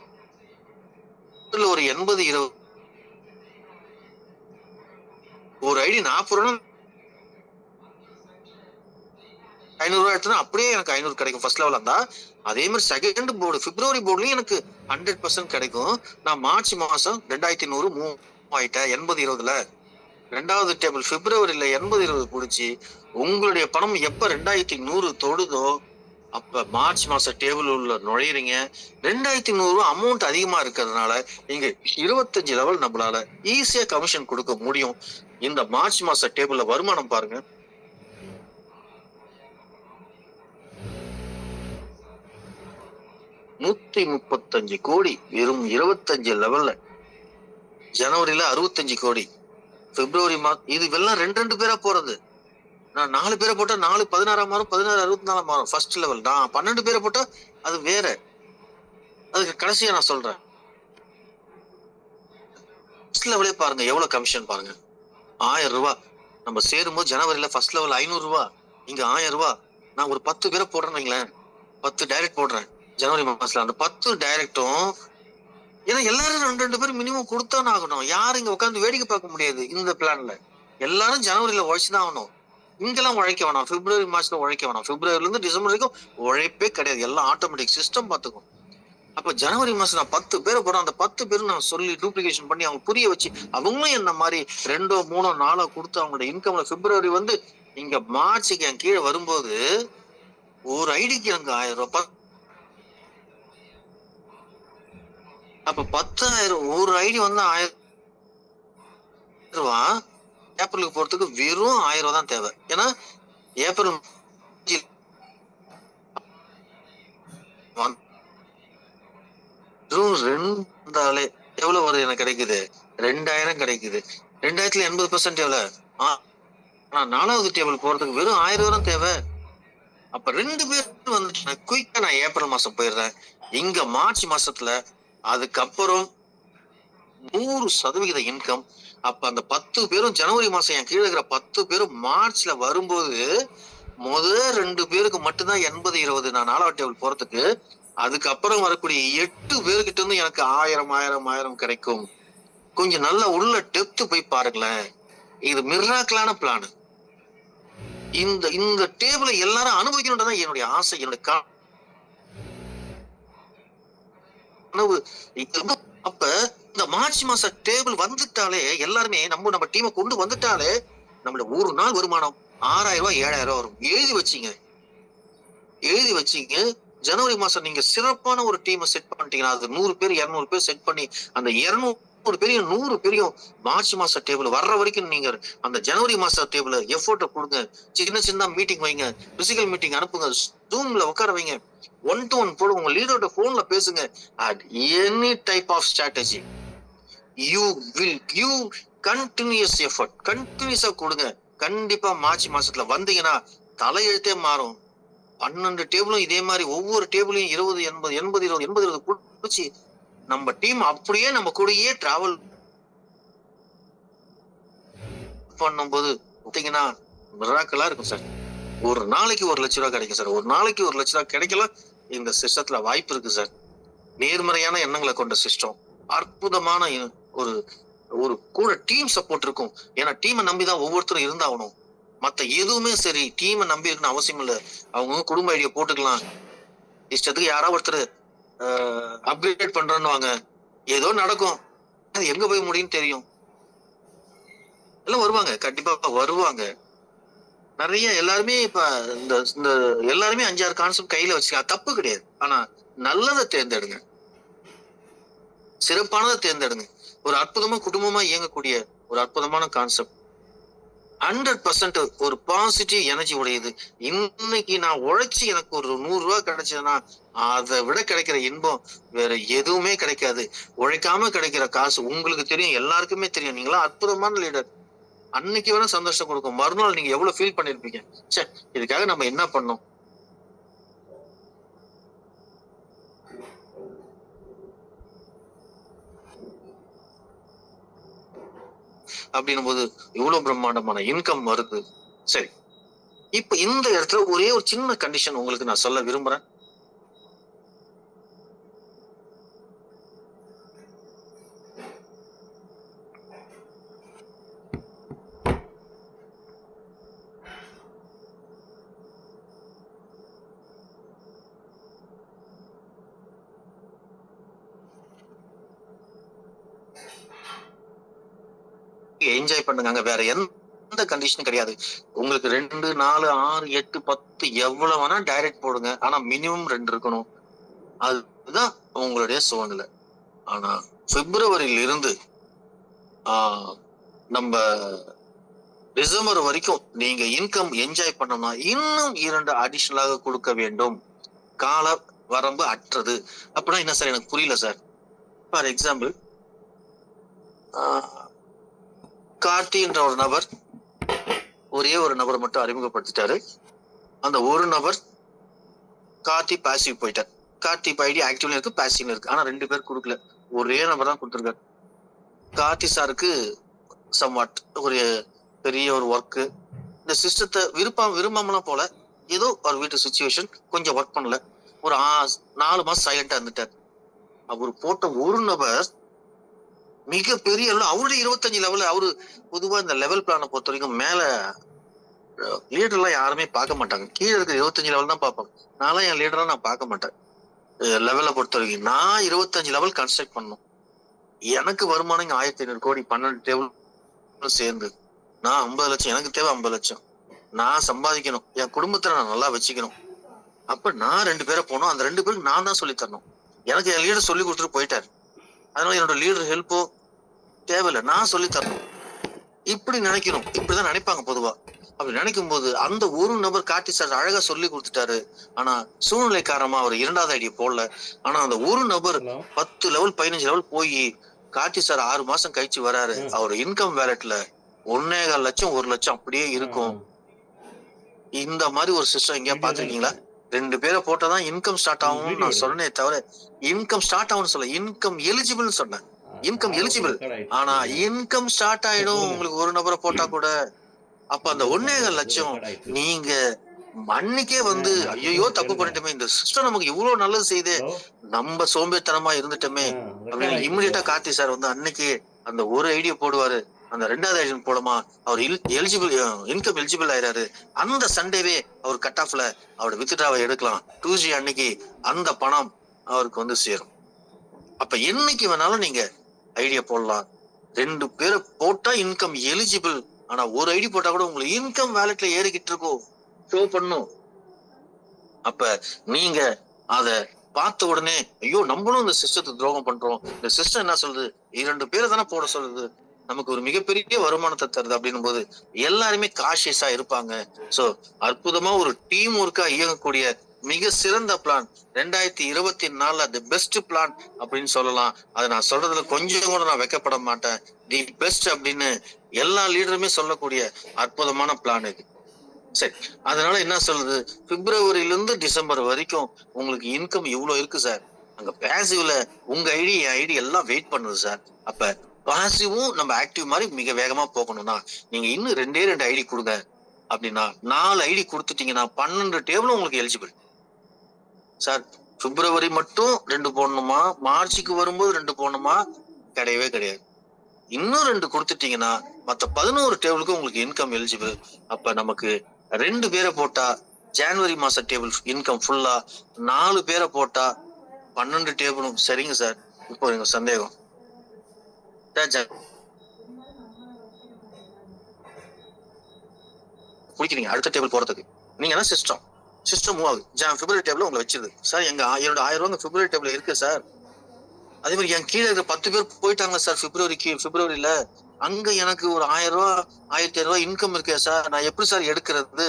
ஒரு 80-20 ஒரு ஐடி 40 ரூபா 500 ரூபாய் எடுத்தா அப்படியே எனக்கு 500 கிடைக்கும் ஃபர்ஸ்ட் லெவல் இருந்தா. அதே மாதிரி செகண்ட் போர்டு பிப்ரவரி போர்டுலயும் எனக்கு 100% கிடைக்கும். நான் மார்ச் மாசம் 2100 மூவ் ஆயிட்டேன் 80-20ல. ரெண்டாவது டேபிள் பிப்ரவரியில 80-20 பிடிச்சி உங்களுடைய பணம் எப்ப 2100 தொடுதோ அப்ப மார்ச் மாச டேபிள் உள்ள நுழையிறீங்க. 2100 அமௌண்ட் அதிகமா இருக்கிறதுனால நீங்க 25 லெவல் நம்மளால ஈஸியா கமிஷன் கொடுக்க முடியும். இந்த மார்ச் மாச டேபிள்ல வருமானம் பாருங்க. 135 கோடி வெறும் 25 லெவல்ல. ஜனவரியில 65 கோடி. பிப்ரவரி இது எல்லாம் 2 பேரா போறது. நான் 4 பேரை போட்டா 4 16 மாறும், 16 64 மாறும் ஃபர்ஸ்ட் லெவல். நான் 12 பேரை போட்டா அது வேற. அதுக்கு கடைசியா நான் சொல்றேன். ஃபர்ஸ்ட் லெவலே பாருங்க எவ்வளவு கமிஷன் பாருங்க. 1000 ரூபாய். நம்ம சேரும்போது ஜனவரியில ஃபர்ஸ்ட் லெவல் 500 ரூபாய், இங்க 1000 ரூபாய். நான் ஒரு 10 பேரை போடுறேன்னு வைங்களேன், 10 டைரக்ட் போடுறேன் ஜனவரி மாசத்துல. அந்த 10 டைரக்டும் ஏன்னா எல்லாரும் 2 பேரும் மினிமம் கொடுத்தானே ஆகணும். யாரும் இங்க உட்காந்து வேடிக்கை பார்க்க முடியாது. இந்த பிளான்ல எல்லாரும் ஜனவரியில உழைச்சுதான் ஆகணும். இங்கெல்லாம் உழைக்க வேணாம். பிப்ரவரி மாசத்துல உழைக்க வேணாம். பிப்ரவரில இருந்து டிசம்பர் வரைக்கும் உழைப்பே கிடையாது. எல்லாம் ஆட்டோமேட்டிக் சிஸ்டம் பாத்துக்கும். அப்ப ஜனவரி மாசம் நான் 10 பேரை போறேன். அந்த 10 பேரும் நான் சொல்லி டூப்ளிகேஷன் பண்ணி அவங்க புரிய வச்சு அவங்களும் என்ன மாதிரி 2 3 4 கொடுத்து அவங்களோட இன்கம்ல பிப்ரவரி வந்து இங்க மார்ச்சுக்கு என் கீழே வரும்போது ஒரு ஐடிக்கு எனக்கு 1000 ரூபாய். அப்ப 10,000 ஒரு ஐடி வந்து 1000 ரூபாய். ஏப்ரலுக்கு போறதுக்கு வெறும் 1000 ரூபாய் தான் தேவை. ஏன்னா ஏப்ரல் ரெண்டாலே எவ்வளவு வருது எனக்கு கிடைக்குது? 2000 கிடைக்குது. 2000த்துல 80% எவ்வளவு? ஆனா 4வது டேபிள் போறதுக்கு வெறும் 1000 ரூபாய் தேவை. அப்ப 2 பேர் வந்து குயிக்கா நான் ஏப்ரல் மாசம் போயிடுறேன். இங்க மார்ச் மாசத்துல அதுக்கப்புறம் 100% இன்கம். அப்ப அந்த 10 பேரும் ஜனவரி மாசம் என் கீழே இருக்கிற 10 பேரும் மார்ச்ல வரும்போது முதல் 2 பேருக்கு மட்டும்தான் 80-20 நான் 4வது டேபிள் போறதுக்கு. அதுக்கப்புறம் வரக்கூடிய 8 பேருக்கிட்ட இருந்து எனக்கு 1000 கிடைக்கும். கொஞ்சம் நல்ல உள்ள டெப்த் போய் பாருங்களேன். இது மிராக்கிளான பிளான். இந்த டேபிளை எல்லாரும் அனுபவிக்கணும்ன்றதான் என்னுடைய ஆசை, என்னுடைய கனவு. அப்ப இந்த மார்ச் மாச டேபிள் வந்துட்டாலே எல்லாருமே நம்ம டீமை கொண்டு வந்துட்டாலே நம்மளோட ஒரு நாள் வருமானம் 6000 ரூபாய் 7000 ரூபாய் வரும். எழுதி வச்சீங்க. ஜனவரி மாசம் நீங்க சிறப்பான ஒரு டீமை செட் பண்ணிட்டீங்கன்னா அது 100 பேர் 200 பேர் செட் பண்ணி அந்த 200 ஒரு பெரிய 100 பெரிய மார்ச் மாச டேபிள் வர்ற வரைக்கும் நீங்க அந்த ஜனவரி மாச டேபிள் எஃபோர்ட் கொடுங்க. சின்ன சின்ன மீட்டிங் வைங்க, பிசிக்கல் மீட்டிங் அனுப்புங்க, ஜூம்ல உட்கார வைங்க, 1 to 1 போடுங்க, உங்க லீடரோட போன்ல பேசுங்க. At any type of strategy you will give continuous effort, கண்டினியூஸா கொடுங்க. கண்டிப்பா மார்ச் மாசத்துல வந்தீங்கன்னா தலையெழுத்தே மாறும். 12 டேபிளும் இதே மாதிரி ஒவ்வொரு டேபிளையும் 20 80 80 20 80 20 குடிச்சு நம்ம டீம் அப்படியே நம்ம கூடயே டிராவல் பண்ணும்போது பார்த்தீங்கன்னா மிராக்கலா இருக்கும் சார். ஒரு நாளைக்கு 1 லட்ச ரூபாய் கிடைக்கும் சார். ஒரு நாளைக்கு 1 லட்ச ரூபாய் கிடைக்கலாம். இந்த சிஸ்டத்துல வாய்ப்பு இருக்கு சார். நேர்மறையான எண்ணங்களை கொண்ட சிஸ்டம், அற்புதமான ஒரு ஒரு கூட டீம் சப்போர்ட் இருக்கும். ஏன்னா டீமை நம்பிதான் ஒவ்வொருத்தரும் இருந்தாகணும். மத்த எதுவுமே சரி டீமை நம்பி இருக்கணும் அவசியம் இல்லை. அவங்க குடும்ப ஐடியா போட்டுக்கலாம். இஷ்டத்துக்கு யாராவது ஒருத்தர் அப்கிரேட் பண்றேன்னு ஏதோ நடக்கும். அது எங்க போய் முடியும்னு தெரியும். எல்லாம் வருவாங்க, கண்டிப்பா வருவாங்க. நிறைய எல்லாருமே இப்ப இந்த எல்லாருமே 5-6 கான்செப்ட் கையில வச்சுக்க தப்பு கிடையாது. ஆனா நல்லதை தேர்ந்தெடுங்க, சிறப்பானதை தேர்ந்தெடுங்க. ஒரு அற்புதமா குடும்பமா இயங்கக்கூடிய ஒரு அற்புதமான கான்செப்ட், 100% ஒரு பாசிட்டிவ் எனர்ஜி உடையது. இன்னைக்கு நான் உழைச்சி எனக்கு ஒரு 100 ரூபாய் கிடைச்சதுன்னா அதை விட கிடைக்கிற இன்பம் வேற எதுவுமே கிடைக்காது. உழைக்காம கிடைக்கிற காசு உங்களுக்கு தெரியும், எல்லாருக்குமே தெரியும். நீங்களா அற்புதமான லீடர். அன்னைக்கு வேணா சந்தோஷம் கொடுக்கும், மறுநாள் நீங்க எவ்வளவு ஃபீல் பண்ணிருப்பீங்க. சே, இதுக்காக நம்ம என்ன பண்ணோம் அப்படின்னும் போது இவ்வளவு பிரம்மாண்டமான இன்கம் வருது. சரி, இப்ப இந்த இடத்துல ஒரே ஒரு சின்ன கண்டிஷன் உங்களுக்கு நான் சொல்ல விரும்புறேன். என்ஜாய் பண்ணுங்க, வேற எந்த கண்டிஷனும் கிடையாது. உங்களுக்கு 2 4 6 8 10 எவ்வளவு வேணா டைரக்ட் போடுங்க. ஆனா மினிமம் 2 இருக்கணும். அதுதான் உங்களுடைய சூழ்நிலை. ஆனா பிப்ரவரியில இருந்து நம்ம டிசம்பர் வரைக்கும் நீங்க இன்கம் என்ஜாய் பண்ணணும்னா இன்னும் 2 அடிஷனலாக கொடுக்க வேண்டும். கால வரம்பு அற்றது. அப்படின்னா என்ன சார், எனக்கு புரியல சார். ஃபார் எக்ஸாம்பிள், கார்த்தி என்ற ஒரு நபர் ஒரே ஒரு நபரை மட்டும் அறிமுகப்படுத்திட்டாரு. அந்த ஒரு நபர் கார்த்தி பாசிவ் போயிட்டார். கார்த்தி ஐடி ஆக்டிவ்ல இருக்கு, பாசிவ்ல இருக்கு. ஆனா 2 பேர் கொடுக்கல, ஒரே நபர் தான் கொடுத்துருக்காரு. கார்த்தி சாருக்கு சம்வாட் ஒரு பெரிய ஒரு ஒர்க்கு, இந்த சிஸ்டத்தை விரும்பாமலாம் போல, ஏதோ ஒரு வீட்டு சுச்சுவேஷன், கொஞ்சம் ஒர்க் பண்ணல, ஒரு 4 மாசம் சைலண்டா இருந்துட்டார். அவர் போட்ட ஒரு நபர் மிகப்பெரிய அவருடைய 25 லெவல். அவரு பொதுவா இந்த லெவல் பிளானை பொறுத்த வரைக்கும் மேல லீடர் எல்லாம் யாருமே பார்க்க மாட்டாங்க, கீழே இருக்கிற 25 லெவல் தான் பார்ப்பாங்க. நான்லாம் என் லீடரா நான் பார்க்க மாட்டேன். லெவலை பொறுத்த வரைக்கும் நான் 25 லெவல் கன்ஸ்ட்ரக்ட் பண்ணணும். எனக்கு வருமானம் இங்க 1500 கோடி, 12 டேபிள் சேர்ந்து நான் 50 லட்சம், எனக்கு தேவை 50 லட்சம். நான் சம்பாதிக்கணும், என் குடும்பத்தை நான் நல்லா வச்சுக்கணும். அப்ப நான் 2 பேரை போனோம். அந்த 2 பேருக்கு நான் தான் சொல்லி தரணும். எனக்கு என் லீடர் சொல்லி கொடுத்துட்டு போயிட்டாரு. அதனால என்னோட லீடர் ஹெல்ப்போ தேவையில்லை, நான் சொல்லி தரணும். இப்படி நினைக்கணும், இப்படிதான் நினைப்பாங்க பொதுவா. அப்படி நினைக்கும் போது அந்த ஒரு நபர் கார்த்தி சார் அழகா சொல்லி கொடுத்துட்டாரு. ஆனா சூழ்நிலை காரணமா அவர் 2வது ஐடியா போடல. ஆனா அந்த ஒரு நபர் 10 லெவல் 15 லெவல் போய் கார்த்தி சார் 6 மாசம் கழிச்சு வராரு. அவர் இன்கம் வேலட்ல 1.25 லட்சம் 1 லட்சம் அப்படியே இருக்கும். இந்த மாதிரி ஒரு சிஸ்டம் எங்கேயா பாத்துருக்கீங்களா? 2 பேரை போட்டாதான் இன்கம் ஸ்டார்ட் ஆகும் நான் சொன்னேன் தவிர இன்கம் ஸ்டார்ட் ஆகும்னு சொல்ல, இன்கம் எலிஜிபிள் சொன்னேன். இன்கம் எலிஜிபிள், ஆனா இன்கம் ஸ்டார்ட் ஆயிடும் உங்களுக்கு ஒரு நபரை போட்டா கூட. அப்ப அந்த 1.25 லட்சம் நீங்க அன்னைக்கே ஐயோ தப்பு பண்ணிட்டோமே, இந்த சிஸ்டம் நமக்கு இவ்வளவு நல்லது செய்து நம்ம சோம்பேறித்தனமா இருந்துட்டோமே அப்படின்னு இம்மிடியட்டா கார்த்தி சார் அன்னைக்கு அந்த ஒரு ஐடியா போடுவாரு. அந்த 2வது ஐடியா போடுமா, அவர் எலிஜிபிள், இன்கம் எலிஜிபிள் ஆயிராரு. அந்த சண்டேவே அவர் கட் ஆஃப்ல அவரோட வித்ட்ராவை எடுக்கலாம். 2G அன்னைக்கு அந்த பணம் அவருக்கு சேரும். அப்ப என்னைக்கு வேணாலும் நீங்க ஐடியா போடலாம். 2 பேரை போட்டா இன்கம் எலிஜிபிள். ஆனா ஒரு ஐடி போட்டா கூட உங்களுக்கு இன்கம் வேலட்ல ஏறிக்கிட்டு இருக்கும், ஷோ பண்ணும். அப்ப நீங்க அத பார்த்த உடனே ஐயோ நம்மளும் இந்த சிஸ்டத்துக்கு துரோகம் பண்றோம், இந்த சிஸ்டம் என்ன சொல்லுது, 2 பேரை தானே போட சொல்லுது, நமக்கு ஒரு மிகப்பெரிய வருமானத்தை தருது அப்படின்னும் போது எல்லாருமே காஷியஸா இருப்பாங்க. சோ அற்புதமா ஒரு டீம் ஒர்க்கா இயங்கக்கூடிய மிக சிறந்த பிளான் 2024 தி பெஸ்ட் பிளான் அப்படின்னு சொல்லலாம். அதை நான் சொல்றதுல கொஞ்சம் கூட நான் வெக்கப்பட மாட்டேன். தி பெஸ்ட் அப்படின்னு எல்லா லீடருமே சொல்லக்கூடிய அற்புதமான பிளான் இது. சரி, அதனால என்ன சொல்லுது, பிப்ரவரியில இருந்து டிசம்பர் வரைக்கும் உங்களுக்கு இன்கம் இவ்வளவு இருக்கு சார். அங்க பேசிவ்ல உங்க ஐடி என் ஐடி எல்லாம் வெயிட் பண்ணுது சார். அப்ப பாசிவும் நம்ம ஆக்டிவ் மாதிரி மிக வேகமா போகணும்னா நீங்க இன்னும் 2 ஐடி கொடுங்க அப்படின்னா 4 ஐடி கொடுத்துட்டீங்கன்னா 12 டேபிளும் உங்களுக்கு எலிஜிபிள் சார். பிப்ரவரி மட்டும் 2 போடணுமா, மார்ச்சுக்கு வரும்போது 2 போடணுமா? கிடையவே கிடையாது. இன்னும் 2 கொடுத்துட்டீங்கன்னா மத்த 11 டேபிளுக்கு உங்களுக்கு இன்கம் எலிஜிபிள். அப்ப நமக்கு 2 பேரை போட்டா ஜனவரி மாச டேபிள் இன்கம் ஃபுல்லா, 4 பேரை போட்டா 12 டேபிளும். சரிங்க சார், இப்போ எங்க சந்தேகம் குடிக்கிறீங்க அடுத்த டேபிள் போறதுக்கு நீங்க என்ன சிஸ்டம் மூவ் ஆகுது. பிப்ரவரி டேபிள் உங்களை வச்சிருது சார். என்னோட 1000 ரூபாய் பிப்ரவரி டேபிள் இருக்கு சார். அதே மாதிரி என் கீழே இருக்க 10 பேர் போயிட்டாங்க சார் பிப்ரவரியில. அங்க எனக்கு ஒரு 1000 ரூபாய் 1500 ரூபாய் இன்கம் இருக்கே சார், நான் எப்படி சார் எடுக்கிறது?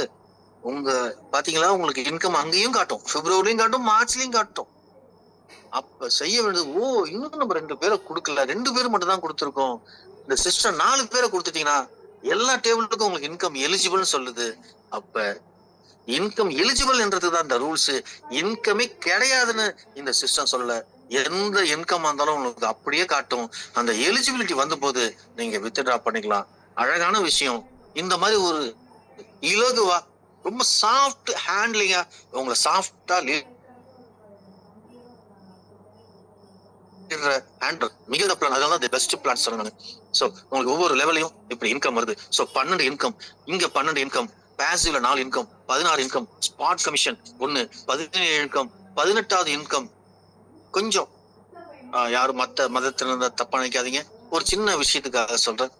உங்க பாத்தீங்களா, உங்களுக்கு இன்கம் அங்கேயும் காட்டும், பிப்ரவரியும் காட்டும், மார்ச்லயும் காட்டும். அப்ப செய்ய வேண்டியது, இன்னும் நம்ம 2 பேரை கொடுக்கல, 2 பேர் மட்டும் தான் கொடுத்துருக்கோம். இந்த சிஸ்டம் 4 பேரை கொடுத்துட்டீங்கன்னா எல்லா டேபிளுக்கும் உங்களுக்கு இன்கம் எலிஜிபிள் சொல்லுது. அப்ப இன்கம் எலிஜிபிள் என்றதுதான் இந்த ரூல்ஸ். இன்கமே கிடையாதுன்னு இந்த சிஸ்டம் சொல்லல. எந்த இன்கம் இருந்தாலும் உங்களுக்கு அப்படியே காட்டும். அந்த எலிஜிபிலிட்டி வந்த போது நீங்க வித்ட்ரா பண்ணிக்கலாம். அழகான விஷயம். இந்த மாதிரி ஒரு இலகுவா ரொம்ப சாஃப்ட் ஹேண்ட்லிங்கா உங்களை சாஃப்டா மிக பிளான், அதனால பெஸ்ட் பிளான் சொல்லுங்க. சோ உங்களுக்கு ஒவ்வொரு லெவலையும் இப்படி இன்கம் வருது. சோ 12 இன்கம், இங்க 12 இன்கம், பாசிவ்ல 4 income, 16 income, spot commission 1, 17 income, 18வது இன்கம். கொஞ்சம் யாரும் மத்த மதத்திலிருந்து தப்பா நினைக்காதீங்க, ஒரு சின்ன விஷயத்துக்காக சொல்றேன்.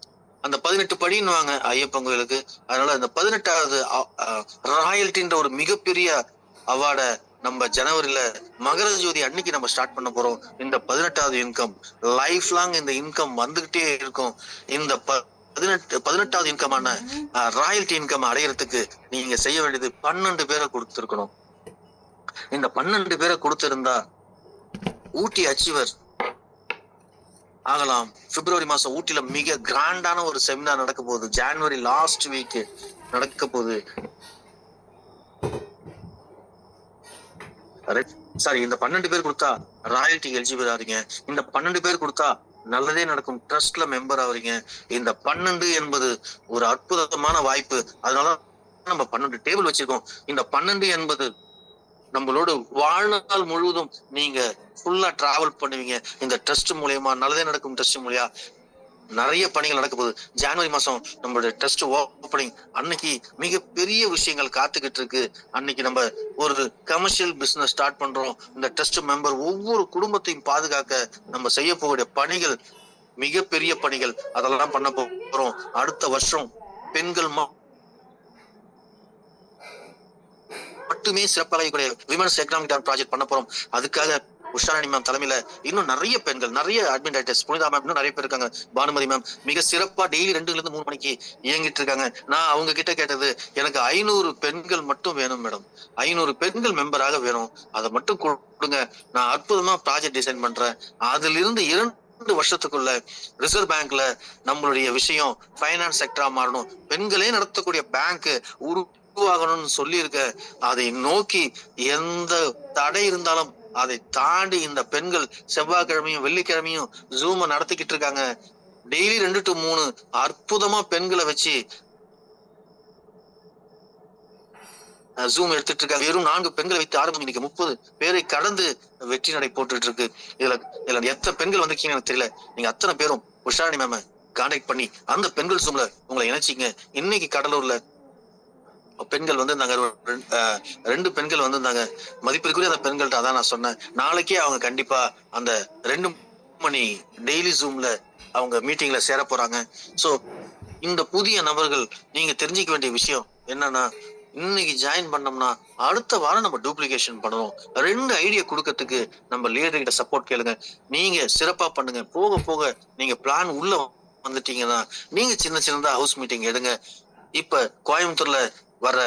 அந்த 18 படின்னு வாங்க ஐயப்பன் கோயிலுக்கு. அதனால அந்த 18வது ராயல்டின்ற ஒரு மிகப்பெரிய அவார்டை நம்ம ஜனவரியில மகர ஜோதி அன்னைக்கு நம்ம ஸ்டார்ட் பண்ண போறோம். இந்த 18வது இன்கம் லைஃப் லாங் இந்த இன்கம் வந்துகிட்டே இருக்கும். இந்த 18வது இன்கமான ராயல்டி இன்கம் அடையறதுக்கு நீங்க செய்ய வேண்டியது 12 பேரை கொடுத்திருக்கணும். இந்த 12 பேரை கொடுத்திருந்தா ஊட்டி அச்சீவர் ஆகலாம். பிப்ரவரி மாசம் ஊட்டில மிக கிராண்டான ஒரு செமினார் நடக்க போகுது. ஜனவரி லாஸ்ட் வீக் நடக்க போகுது. சாரி, இந்த 12 பேர் கொடுத்தா ராயல்டி எலிஜிபிள் ஆறீங்க. இந்த 12 பேர் கொடுத்தா நல்லதே நடக்கும் ட்ரஸ்ட்ல மெம்பர் ஆவறீங்க. இந்த 12 என்பது ஒரு அற்புதமான வாய்ப்பு. அதனால நம்ம 12 டேபிள் வச்சிருக்கோம். இந்த 12 என்பது நம்மளோட வாழ்நாள் முழுவதும் நீங்க ஃபுல்லா டிராவல் பண்ணுவீங்க. இந்த ட்ரஸ்ட் மூலியமா நல்லதே நடக்கும் ட்ரஸ்ட் மூலியா நிறைய பணிகள் நடக்க போகுது. ஜனவரி மாசம் நம்மளுடைய ட்ரஸ்ட் ஓப்பனிங் அன்னைக்கு மிகப்பெரிய விஷயங்கள் காத்துக்கிட்டு இருக்கு. அன்னைக்கு நம்ம ஒரு கமர்ஷியல் பிசினஸ் ஸ்டார்ட் பண்றோம். இந்த ட்ரஸ்ட் மெம்பர் ஒவ்வொரு குடும்பத்தையும் பாதுகாக்க நம்ம செய்ய போகிற பணிகள் மிகப்பெரிய பணிகள். அதெல்லாம் பண்ண போறோம். அடுத்த வருஷம் பெண்கள் மட்டுமே சிறப்பாக விமன்ஸ் எக்கனாமிக் ப்ராஜெக்ட் பண்ண போறோம். அதுக்காக உஷாராணி மேம் தலைமையில இன்னும் நிறைய பெண்கள், நிறைய அட்மின் ரைட்டர்ஸ், புனிதா மேம், இன்னும் நிறைய பேர் இருக்காங்க. பானுமதி மேம் மிக சிறப்பா டெய்லி 2 ல இருந்து 3 மணிக்கு இயங்கிட்டு இருக்காங்க. நான் அவங்க கிட்ட கேட்டது, எனக்கு 500 பெண்கள் மட்டும் வேணும் மேடம், 500 பெண்கள் மெம்பராக வேணும், அதை மட்டும் கொடுங்க, நான் அற்புதமா ப்ராஜெக்ட் டிசைன் பண்றேன். அதுல இருந்து 2 வருஷத்துக்குள்ள ரிசர்வ் பேங்க்ல நம்மளுடைய விஷயம் பைனான்ஸ் செக்டரா மாறணும், பெண்களே நடத்தக்கூடிய பேங்க் உருவாகணும்னு சொல்லி இருக்க. அதை நோக்கி எந்த தடை இருந்தாலும் அதை தாண்டி இந்த பெண்கள் செவ்வாய்க்கிழமையும் வெள்ளிக்கிழமையும் ஜூம் நடத்திக்கிட்டு இருக்காங்க. டெய்லி 2 to 3 அற்புதமா பெண்களை வச்சு ஜூம் எடுத்துட்டு இருக்காங்க. வெறும் 4 பெண்களை வைத்து ஆரம்பம் இன்னைக்கு 30 பேரை கடந்து வெற்றி நடை போட்டுட்டு இருக்கு. இதுல எத்தனை பெண்கள் வந்திருக்கீங்கன்னு எனக்கு தெரியல. நீங்க அத்தனை பேரும் உஷாராணி மேம கான்டாக்ட் பண்ணி அந்த பெண்கள் ஜூம்ல உங்களை இணைச்சிங்க. இன்னைக்கு கடலூர்ல பெண்கள் வந்திருந்தாங்க, 2 பெண்கள் வந்திருந்தாங்க. மதிப்பிற்குரிய அந்த பெண்கள்ட்ட அதான் நான் சொன்னேன், நாளைக்கே அவங்க கண்டிப்பா அந்த 2 மணி டெய்லி ஜூம்ல அவங்க மீட்டிங்ல சேர போறாங்க. சோ இந்த புதிய நபர்கள் நீங்க தெரிஞ்சுக்க வேண்டிய விஷயம் என்னன்னா, இன்னைக்கு ஜாயின் பண்ணோம்னா அடுத்த வாரம் நம்ம டூப்ளிகேஷன் பண்ணணும். 2 ஐடியா கொடுக்கறதுக்கு நம்ம லீடர் கிட்ட சப்போர்ட் கேளுங்க. நீங்க சிறப்பா பண்ணுங்க. போக போக நீங்க பிளான் உள்ள வந்துட்டீங்கன்னா நீங்க சின்ன சின்னதா ஹவுஸ் மீட்டிங் எடுங்க. இப்ப கோயம்புத்தூர்ல வர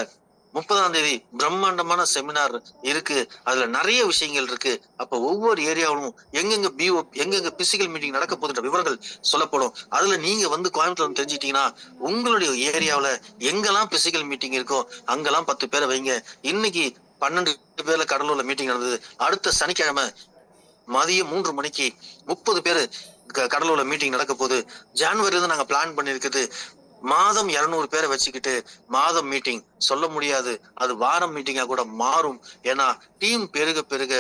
30ஆம் தேதி பிரம்மாண்டமான செமினார் இருக்கு. அதுல நிறைய விஷயங்கள் இருக்கு. அப்ப ஒவ்வொரு ஏரியாவும் எங்கெங்க பிஓ எங்கெங்க பிசிக்கல் மீட்டிங் நடக்க போகுதுன்ற விவரங்கள் சொல்லப்படும். அதுல நீங்க வந்து கோயம்புத்தூர் தெரிஞ்சுட்டீங்கன்னா உங்களுடைய ஏரியாவுல எங்கெல்லாம் பிசிக்கல் மீட்டிங் இருக்கோ அங்கெல்லாம் 10 பேரை வைங்க. இன்னைக்கு 12 பேர்ல கடலூர்ல மீட்டிங் நடந்தது. அடுத்த சனிக்கிழமை மதியம் 3 மணிக்கு 30 பேரு கடலூர்ல மீட்டிங் நடக்க போகுது. ஜனவரில இருந்து நாங்க பிளான் பண்ணிருக்குது. மாதம் 200 பேரை வச்சுக்கிட்டு மாதம் மீட்டிங் சொல்ல முடியாது. அது வாரம் மீட்டிங்கா கூட மாறும். ஏன்னா டீம் பெருக பெருக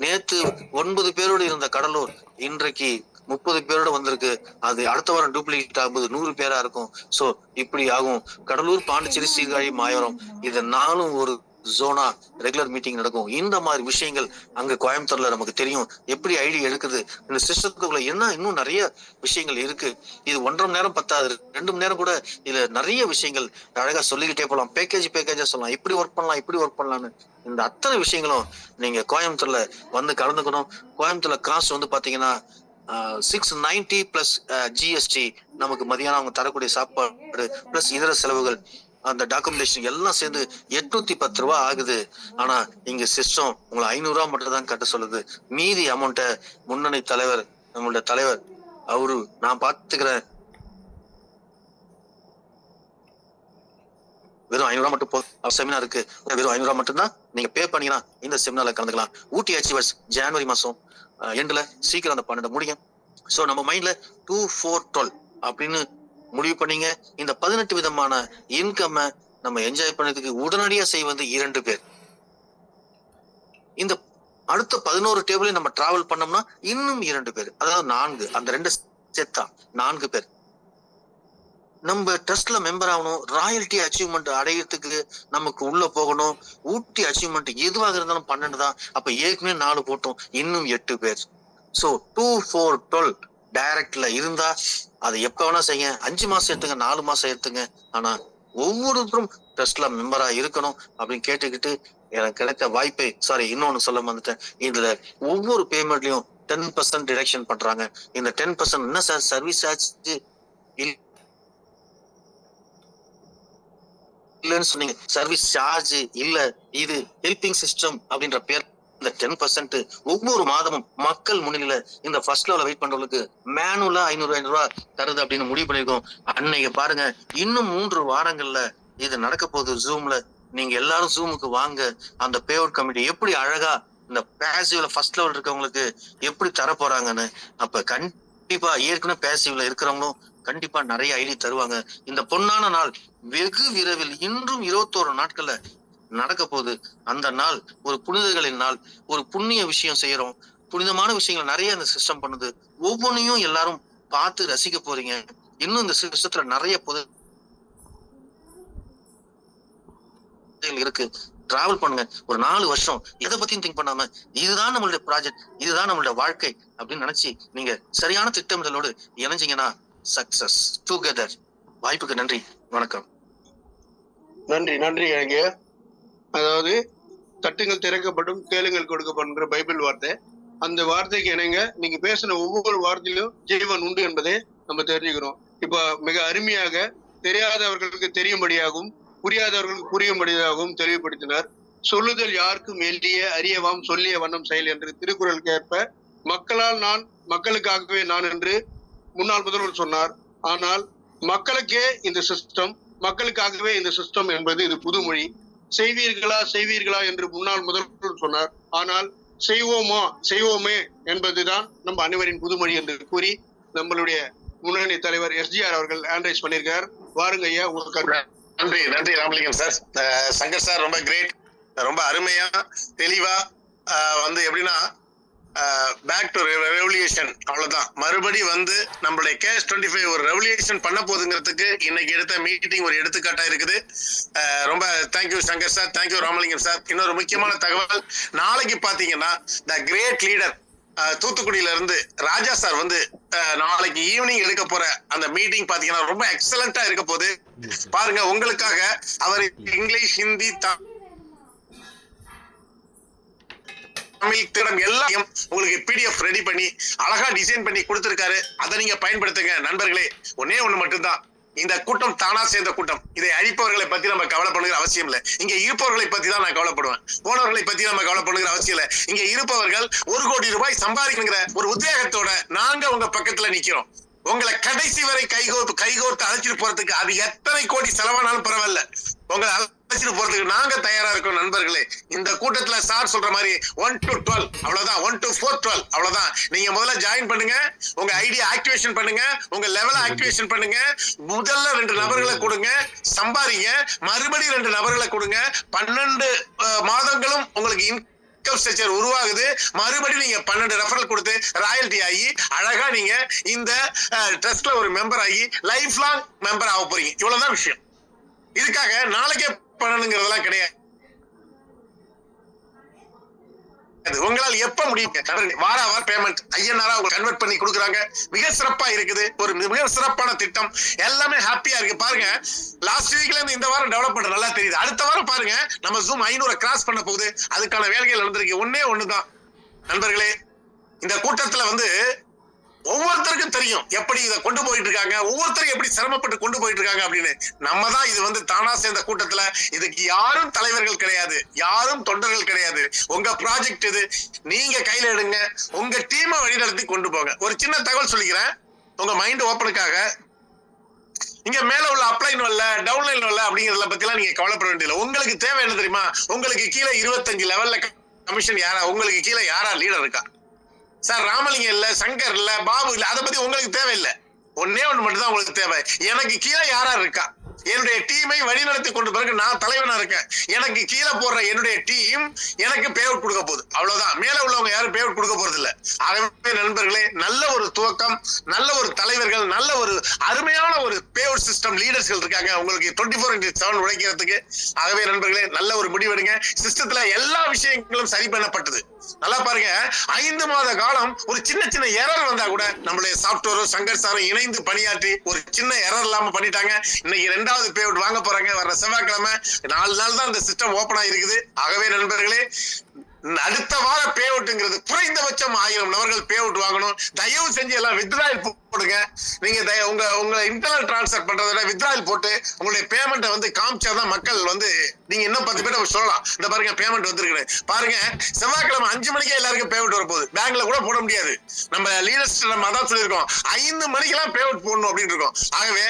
நேத்து 9 பேரோடு இருந்த கடலூர் இன்றைக்கு 30 பேரோட வந்திருக்கு. அது அடுத்த வாரம் டூப்ளிகேட் ஆகும்போது 100 பேரா இருக்கும். சோ இப்படி ஆகும். கடலூர், பாண்டிச்சேரி, சீர்காழி, மாயவரம் இது 4 ஒரு ஜோனா ரெகுலர் மீட்டிங் நடக்கும். இந்த மாதிரி விஷயங்கள் அங்க கோயம்புத்தூர்ல நமக்கு தெரியும். எப்படி ஐடி எடுக்குது, இந்த சிஸ்டத்துக்குள்ள என்ன இன்னும் நிறைய விஷயங்கள் இருக்கு. இது 1.5 மணி நேரம் பத்தாது, 2 மணி நேரம் கூட இதுல நிறைய விஷயங்கள் அழகா சொல்லிக்கிட்டே போலாம். பேக்கேஜா சொல்லலாம். இப்படி ஒர்க் பண்ணலாம், இப்படி ஒர்க் பண்ணலாம்னு இந்த அத்தனை விஷயங்களும் நீங்க கோயம்புத்தூர்ல வந்து கலந்துக்கணும். கோயம்புத்தூர்ல காசு வந்து பாத்தீங்கன்னா 690 பிளஸ் ஜிஎஸ்டி நமக்கு மதியானம் அவங்க தரக்கூடிய சாப்பாடு பிளஸ் இதர செலவுகள் அந்த டாக்குமெண்டேஷன் எல்லாம் சேர்ந்து 810 ரூபாய் ஆகுது. ஆனா இங்க சிஸ்டம் உங்களை 500 ரூபாய் மட்டும் தான் கட்ட சொல்லுது. மீதி அமௌண்ட்டை முன்னணி தலைவர் நம்மளோட தலைவர் அவரு நான் பாத்துக்கிறேன், வெறும் 500 ரூபாய் மட்டும் போதும் செமினார் இருக்கு, வெறும் 500 ரூபாய் மட்டும் தான் நீங்க பே பண்ணீங்கன்னா இந்த செமினார்ல கலந்துக்கலாம். ஊட்டி அச்சீவர்ஸ் ஜனவரி மாசம் எண்ட்ல சீக்கிரம் அந்த 12 முடியும். சோ நம்ம மைண்ட்ல 2-4-12 அப்படின்னு முடிவு பண்ணீங்க. இந்த 18 விதமான இன்கம் நம்ம என்ஜாய் பண்ணதுக்கு உடனடியா செய்வது 2 பேர். இந்த அடுத்த 11 டேபிளையும் நம்ம டிராவல் பண்ணோம்னா இன்னும் 2 பேர், அதாவது 4. அந்த 2 சேர்த்தா 4 பேர் நம்ம ட்ரஸ்ட்ல மெம்பர் ஆகணும். ராயல்டி அச்சீவ்மெண்ட் அடையிறதுக்கு நமக்கு உள்ள போகணும். ஊட்டி அச்சீவ்மெண்ட் எதுவாக இருந்தாலும் 12 தான். அப்ப ஏற்கனவே 4 போட்டோம், இன்னும் 8 பேர். சோ 2-4-12 டைரக்ட்ல இருந்தா அதை எப்ப வேணா செய்ய. 5 மாசம் எடுத்துங்க, 4 மாசம் எடுத்துங்க. ஆனா ஒவ்வொருத்தரும் ட்ரஸ்ட்ல மெம்பரா இருக்கணும் அப்படின்னு கேட்டுக்கிட்டு எனக்கு கிடைத்த வாய்ப்பை இன்னொன்னு சொல்ல வந்துட்டேன். இதுல ஒவ்வொரு பேமெண்ட்லயும் 10% டிடக்ஷன் பண்றாங்க. இந்த 10% என்ன சார் சர்வீஸ் ஆச்சு இல்லன்னு சொன்னீங்க. சர்வீஸ் சார்ஜ் இல்ல, இது ஹெல்பிங் சிஸ்டம் அப்படின்ற பேர். இந்த 10% ஒவ்வொரு மாதமும் மக்கள் முன்னிலையில இந்த ஃபர்ஸ்ட் லெவல வெயிட் பண்றவங்களுக்கு மேனுவலா 500 ரூபாய் தருது அப்படின்னு முடிவு பண்ணிருக்கோம். அன்னைக்கு பாருங்க, இன்னும் 3 வாரங்கள்ல இது நடக்க போகுது. ஜூம்ல நீங்க எல்லாரும் ஜூமுக்கு வாங்க. அந்த பே அவுட் கமிட்டி எப்படி அழகா இந்த பேசிவ்ல ஃபர்ஸ்ட் லெவல் இருக்கவங்களுக்கு எப்படி தர போறாங்கன்னு. அப்ப கண்டிப்பா ஏற்கனவே பேசிவ்ல இருக்கிறவங்களும் கண்டிப்பா நிறைய ஐடி தருவாங்க. இந்த பொன்னான நாள் வெகு விரைவில் இன்றும் 21 நாட்கள்ல நடக்க போகுது. அந்த நாள் ஒரு புனிதர்களின் நாள். ஒரு புண்ணிய விஷயம் செய்யறோம். புனிதமான விஷயங்கள் நிறைய இந்த சிஸ்டம் பண்ணுது. ஒவ்வொன்னையும் எல்லாரும் பார்த்து ரசிக்க போறீங்க. இன்னும் இந்த சிஸ்டத்துல நிறைய புது இருக்கு. டிராவல் பண்ணுங்க. ஒரு 4 வருஷம் எதை பத்தியும் திங்க் பண்ணாம இதுதான் நம்மளுடைய ப்ராஜெக்ட், இதுதான் நம்மளுடைய வாழ்க்கை அப்படின்னு நினைச்சு நீங்க சரியான திட்டமிடலோடு இணைஞ்சீங்கன்னா சக்சஸ் டுகெதர். வாய்ப்புக்கு நன்றி, வணக்கம். நன்றி நன்றி. ஐயா, அதாவது தட்டுங்கள் திறக்கப்படும், கேளுங்கள் கொடுக்கப்படுங்கிற பைபிள் வார்த்தை. அந்த வார்த்தைக்கு இணங்க நீங்க பேசின ஒவ்வொரு வார்த்தையிலும் ஜீவன் உண்டு என்பதை நம்ம தெரிஞ்சுக்கிறோம். இப்ப மிக அருமையாக தெரியாதவர்களுக்கு தெரியும்படியாகவும் புரியாதவர்களுக்கு புரியும்படியாகவும் தெளிவுபடுத்தினார். சொல்லுதல் யாருக்கும் எளிய அறியவாம் சொல்லிய வண்ணம் செயல் என்று திருக்குறளுக்கு ஏற்ப மக்களால் நான் மக்களுக்காகவே நான் என்று முன்னாள் முதல்வர் சொன்னார். ஆனால் மக்களுக்கே இந்த சிஸ்டம், மக்களுக்காகவே இந்த சிஸ்டம் என்பது இது புதுமொழி. செய்வீர்களா என்று முன்னாள் முதல்வர் சொன்னார். ஆனால் செய்வோமே என்பதுதான் நம்ம அனைவரின் புதுமொழி என்று கூறி நம்மளுடைய முன்னணி தலைவர் எஸ்ஜிஆர் அவர்கள் ஹேண்ட்ரைஸ் பண்ணியிருக்கார். வாருங்க ஐயா, உங்களுக்கு நன்றி. நன்றி ராமலிங்கம் சார். சங்கர் சார் ரொம்ப கிரேட், ரொம்ப அருமையா தெளிவா வந்து எப்படின்னா பேக் டு ரெவல்யூஷன், அவ்வளவுதான். மறுபடி வந்து நம்மளுடைய கேஷ் 25 ஒரு ரெவல்யூஷன் பண்ண போகுதுங்கிறதுக்கு இன்னைக்கு எடுத்த மீட்டிங் ஒரு எடுத்துக்காட்டா இருக்குது. ரொம்ப thank you Shankar sir, thank you Ramalingam sir. இன்னொரு முக்கியமான தகவல், நாளைக்கு பாத்தீங்கன்னா த கிரேட் லீடர் தூத்துக்குடியில இருந்து ராஜா சார் வந்து நாளைக்கு ஈவினிங் எடுக்க போற அந்த மீட்டிங் பாத்தீங்கன்னா ரொம்ப எக்ஸலண்டா இருக்க போது. பாருங்க, உங்களுக்காக அவர் இங்கிலீஷ், ஹிந்தி, தமிழ் திடம் எல்லாத்தையும் உங்களுக்கு பிடிஎஃப் ரெடி பண்ணி அழகா டிசைன் பண்ணி கொடுத்திருக்காரு. அதை நீங்க பயன்படுத்துங்க நண்பர்களே. ஒன்னே ஒண்ணு மட்டும்தான், இந்த கூட்டம் தானா சேர்ந்த கூட்டம். இதை அழிப்பவர்களை பத்தி நம்ம கவலைப்படுகிற அவசியம் இல்லை. இங்க இருப்பவர்களை பத்தி தான் நான் கவலைப்படுவேன். போனவர்களை பத்தி நம்ம கவலைப்படுகிற அவசியம் இல்லை. இங்க இருப்பவர்கள் 1 கோடி ரூபாய் சம்பாதிக்கிற ஒரு உத்வேகத்தோட நாங்க உங்க பக்கத்துல நிக்கிறோம். உங்களை கடைசி வரை கைகோர்த்து அழைச்சிட்டு போறதுக்கு அது எத்தனை கோடி செலவானாலும் பரவாயில்ல, உங்களை அழைச்சிட்டு போறதுக்கு நாங்க தயாரா இருக்கோம் நண்பர்களே. இந்த கூட்டத்துல சார் சொல்ற மாதிரி 1 to 12 அவ்வளவுதான், 1 to 4 12 அவ்வளவுதான். நீங்க முதல்ல ஜாயின் பண்ணுங்க, உங்க ஐடியா ஆக்டிவேஷன் பண்ணுங்க, உங்க லெவல ஆக்டிவேஷன் பண்ணுங்க. முதல்ல 2 நபர்களை கொடுங்க, சம்பாதிங்க. மறுபடியும் 2 நபர்களை கொடுங்க. 12 மாதங்களும் உங்களுக்கு இன்கம் ஸ்ட்ரக்சர் உருவாகுது. மறுபடியும் நீங்க 12 ரெஃபரல் கொடுத்து ராயல்டி ஆகி அழகா நீங்க இந்த ட்ரஸ்ட்ல ஒரு மெம்பர் ஆகி லைஃப் லாங் மெம்பர் ஆக போறீங்க. இவ்வளவுதான் விஷயம். இதுக்காக நாளைக்கே பண்ணணுங்கிறதெல்லாம் கிடையாது. உங்களால் எப்ப முடியும், வார பேமெண்ட் ஐயனாரா உங்களுக்கு கன்வெர்ட் பண்ணி கொடுக்குறாங்க. மிக சிறப்பா இருக்குது, ஒரு மிக சிறப்பான திட்டம். எல்லாமே ஹாப்பியா இருக்கு. பாருங்க, லாஸ்ட் வீக்ல இருந்து இந்த வாரம் டெவலப் பண்ற நல்லா தெரியுது. அடுத்த வாரம் பாருங்க, நம்ம ஜூம் 500 கிராஸ் பண்ண போகுது. அதுக்கான வேலைகள் நடந்திருக்கு. ஒன்னே ஒண்ணுதான் நண்பர்களே, இந்த கூட்டத்துல வந்து ஒவ்வொருத்தருக்கும் தெரியும் எப்படி இதை கொண்டு போயிட்டு இருக்காங்க, ஒவ்வொருத்தரும் எப்படி சிரமப்பட்டு கொண்டு போயிட்டு இருக்காங்க அப்படின்னு. நம்ம தான் இது வந்து தானா சேர்ந்த கூட்டத்துல. இதுக்கு யாரும் தலைவர்கள் கிடையாது, யாரும் தொண்டர்கள் கிடையாது. உங்க ப்ராஜெக்ட் இது, நீங்க கையில எடுங்க, உங்க டீமை வழிநடத்தி கொண்டு போங்க. ஒரு சின்ன தகவல் சொல்லிக்கிறேன் உங்க மைண்ட் ஓப்பனுக்காக. இங்க மேல உள்ள அப்ளைன் வரல, டவுன்லைன் வரல அப்படிங்கறத பத்தி எல்லாம் நீங்க கவலைப்பட வேண்டியதில்லை. உங்களுக்கு தேவை என்ன தெரியுமா? உங்களுக்கு கீழே 25 லெவல்ல கமிஷன் யாரா, உங்களுக்கு கீழே யாரா லீடர் இருக்கா? சார் ராமலிங்கம் இல்ல, சங்கர் இல்ல, பாபு இல்ல, அதை பத்தி உங்களுக்கு தேவையில்லை. ஒன்னே ஒண்ணு மட்டும் தான் உங்களுக்கு தேவை, எனக்கு கீழே யாரா இருக்கா, என்னுடைய டீமை வழிநடத்தி கொண்டு பிறகு நான் தலைவனா இருக்கேன், எனக்கு கீழே போடுற என்னுடைய டீம் எனக்கு பே அவுட் கொடுக்க போகுது. அவ்வளவுதான். மேல உள்ளவங்க யாரும் பே அவுட் கொடுக்க போறது இல்ல. ஆகவே நண்பர்களே, நல்ல ஒரு துவக்கம், நல்ல ஒரு தலைவர்கள், நல்ல ஒரு அருமையான ஒரு பே அவுட் சிஸ்டம் லீடர்ஸ்கள் இருக்காங்க உங்களுக்கு 24/7 உழைக்கிறதுக்கு. ஆகவே நண்பர்களே, நல்ல ஒரு முடிவெடுங்க. சிஸ்டத்துல எல்லா விஷயங்களும் சரி பண்ணப்பட்டது. நல்லா பாருங்க, 5 மாத காலம் ஒரு சின்ன சின்ன எரர் வந்தா கூட நம்மளுடைய சாப்ட்வேரும் சங்கர் சாரும் இணைந்து பணியாற்றி ஒரு சின்ன எரர் இல்லாம பண்ணிட்டாங்க. இன்னைக்கு 2வது பே அவுட் வாங்க போறாங்க. வர செவ்வாய்க்கிழமை 4 நாள் தான் இந்த சிஸ்டம் ஓபன் ஆகிருக்குது. ஆகவே நண்பர்களே, அடுத்த வார பே அவுட்ங்கிறது குறைந்தபட்சம் 1000 நபர்கள் பே அவுட் வாங்கணும். தயவு செஞ்சு எல்லாம் வித்ட்ராயல் போடுங்க. நீங்க உங்க இன்டர்னல் டிரான்ஸ்ஃபர் பண்றதை விட வித்ட்ராயல் போட்டு உங்களுடைய பேமெண்ட்டை வந்து காமிச்சாதான் மக்கள் வந்து நீங்க இன்னும் 10 பேர் சொல்லலாம், இந்த பாருங்க பேமெண்ட் வந்திருக்கு. பாருங்க, செவ்வாய்க்கிழமை 5 மணிக்கே எல்லாருக்கும் பே அவுட் வரப்போகுது. பேங்க்ல கூட போட முடியாது. நம்ம லீடர்ஸ் நம்ம அதான் சொல்லியிருக்கோம், 5 மணிக்கெல்லாம் பே அவுட் போடணும் அப்படின்னு இருக்கோம். ஆகவே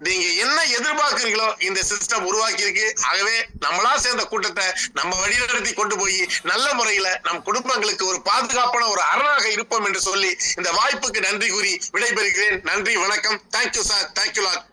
நீங்க என்ன எதிர்பார்க்கிறீங்களோ இந்த சிஸ்டம் உருவாக்கி இருக்கு. ஆகவே நம்மளா சேர்ந்த கூட்டத்தை நம்ம வழிநடத்தி கொண்டு போய் நல்ல முறையில நம் குடும்பங்களுக்கு ஒரு பாதுகாப்பான ஒரு அரணாக இருப்போம் என்று சொல்லி இந்த வாய்ப்புக்கு நன்றி கூறி விடைபெறுகிறேன். நன்றி, வணக்கம். Thank you sir, thank you lot.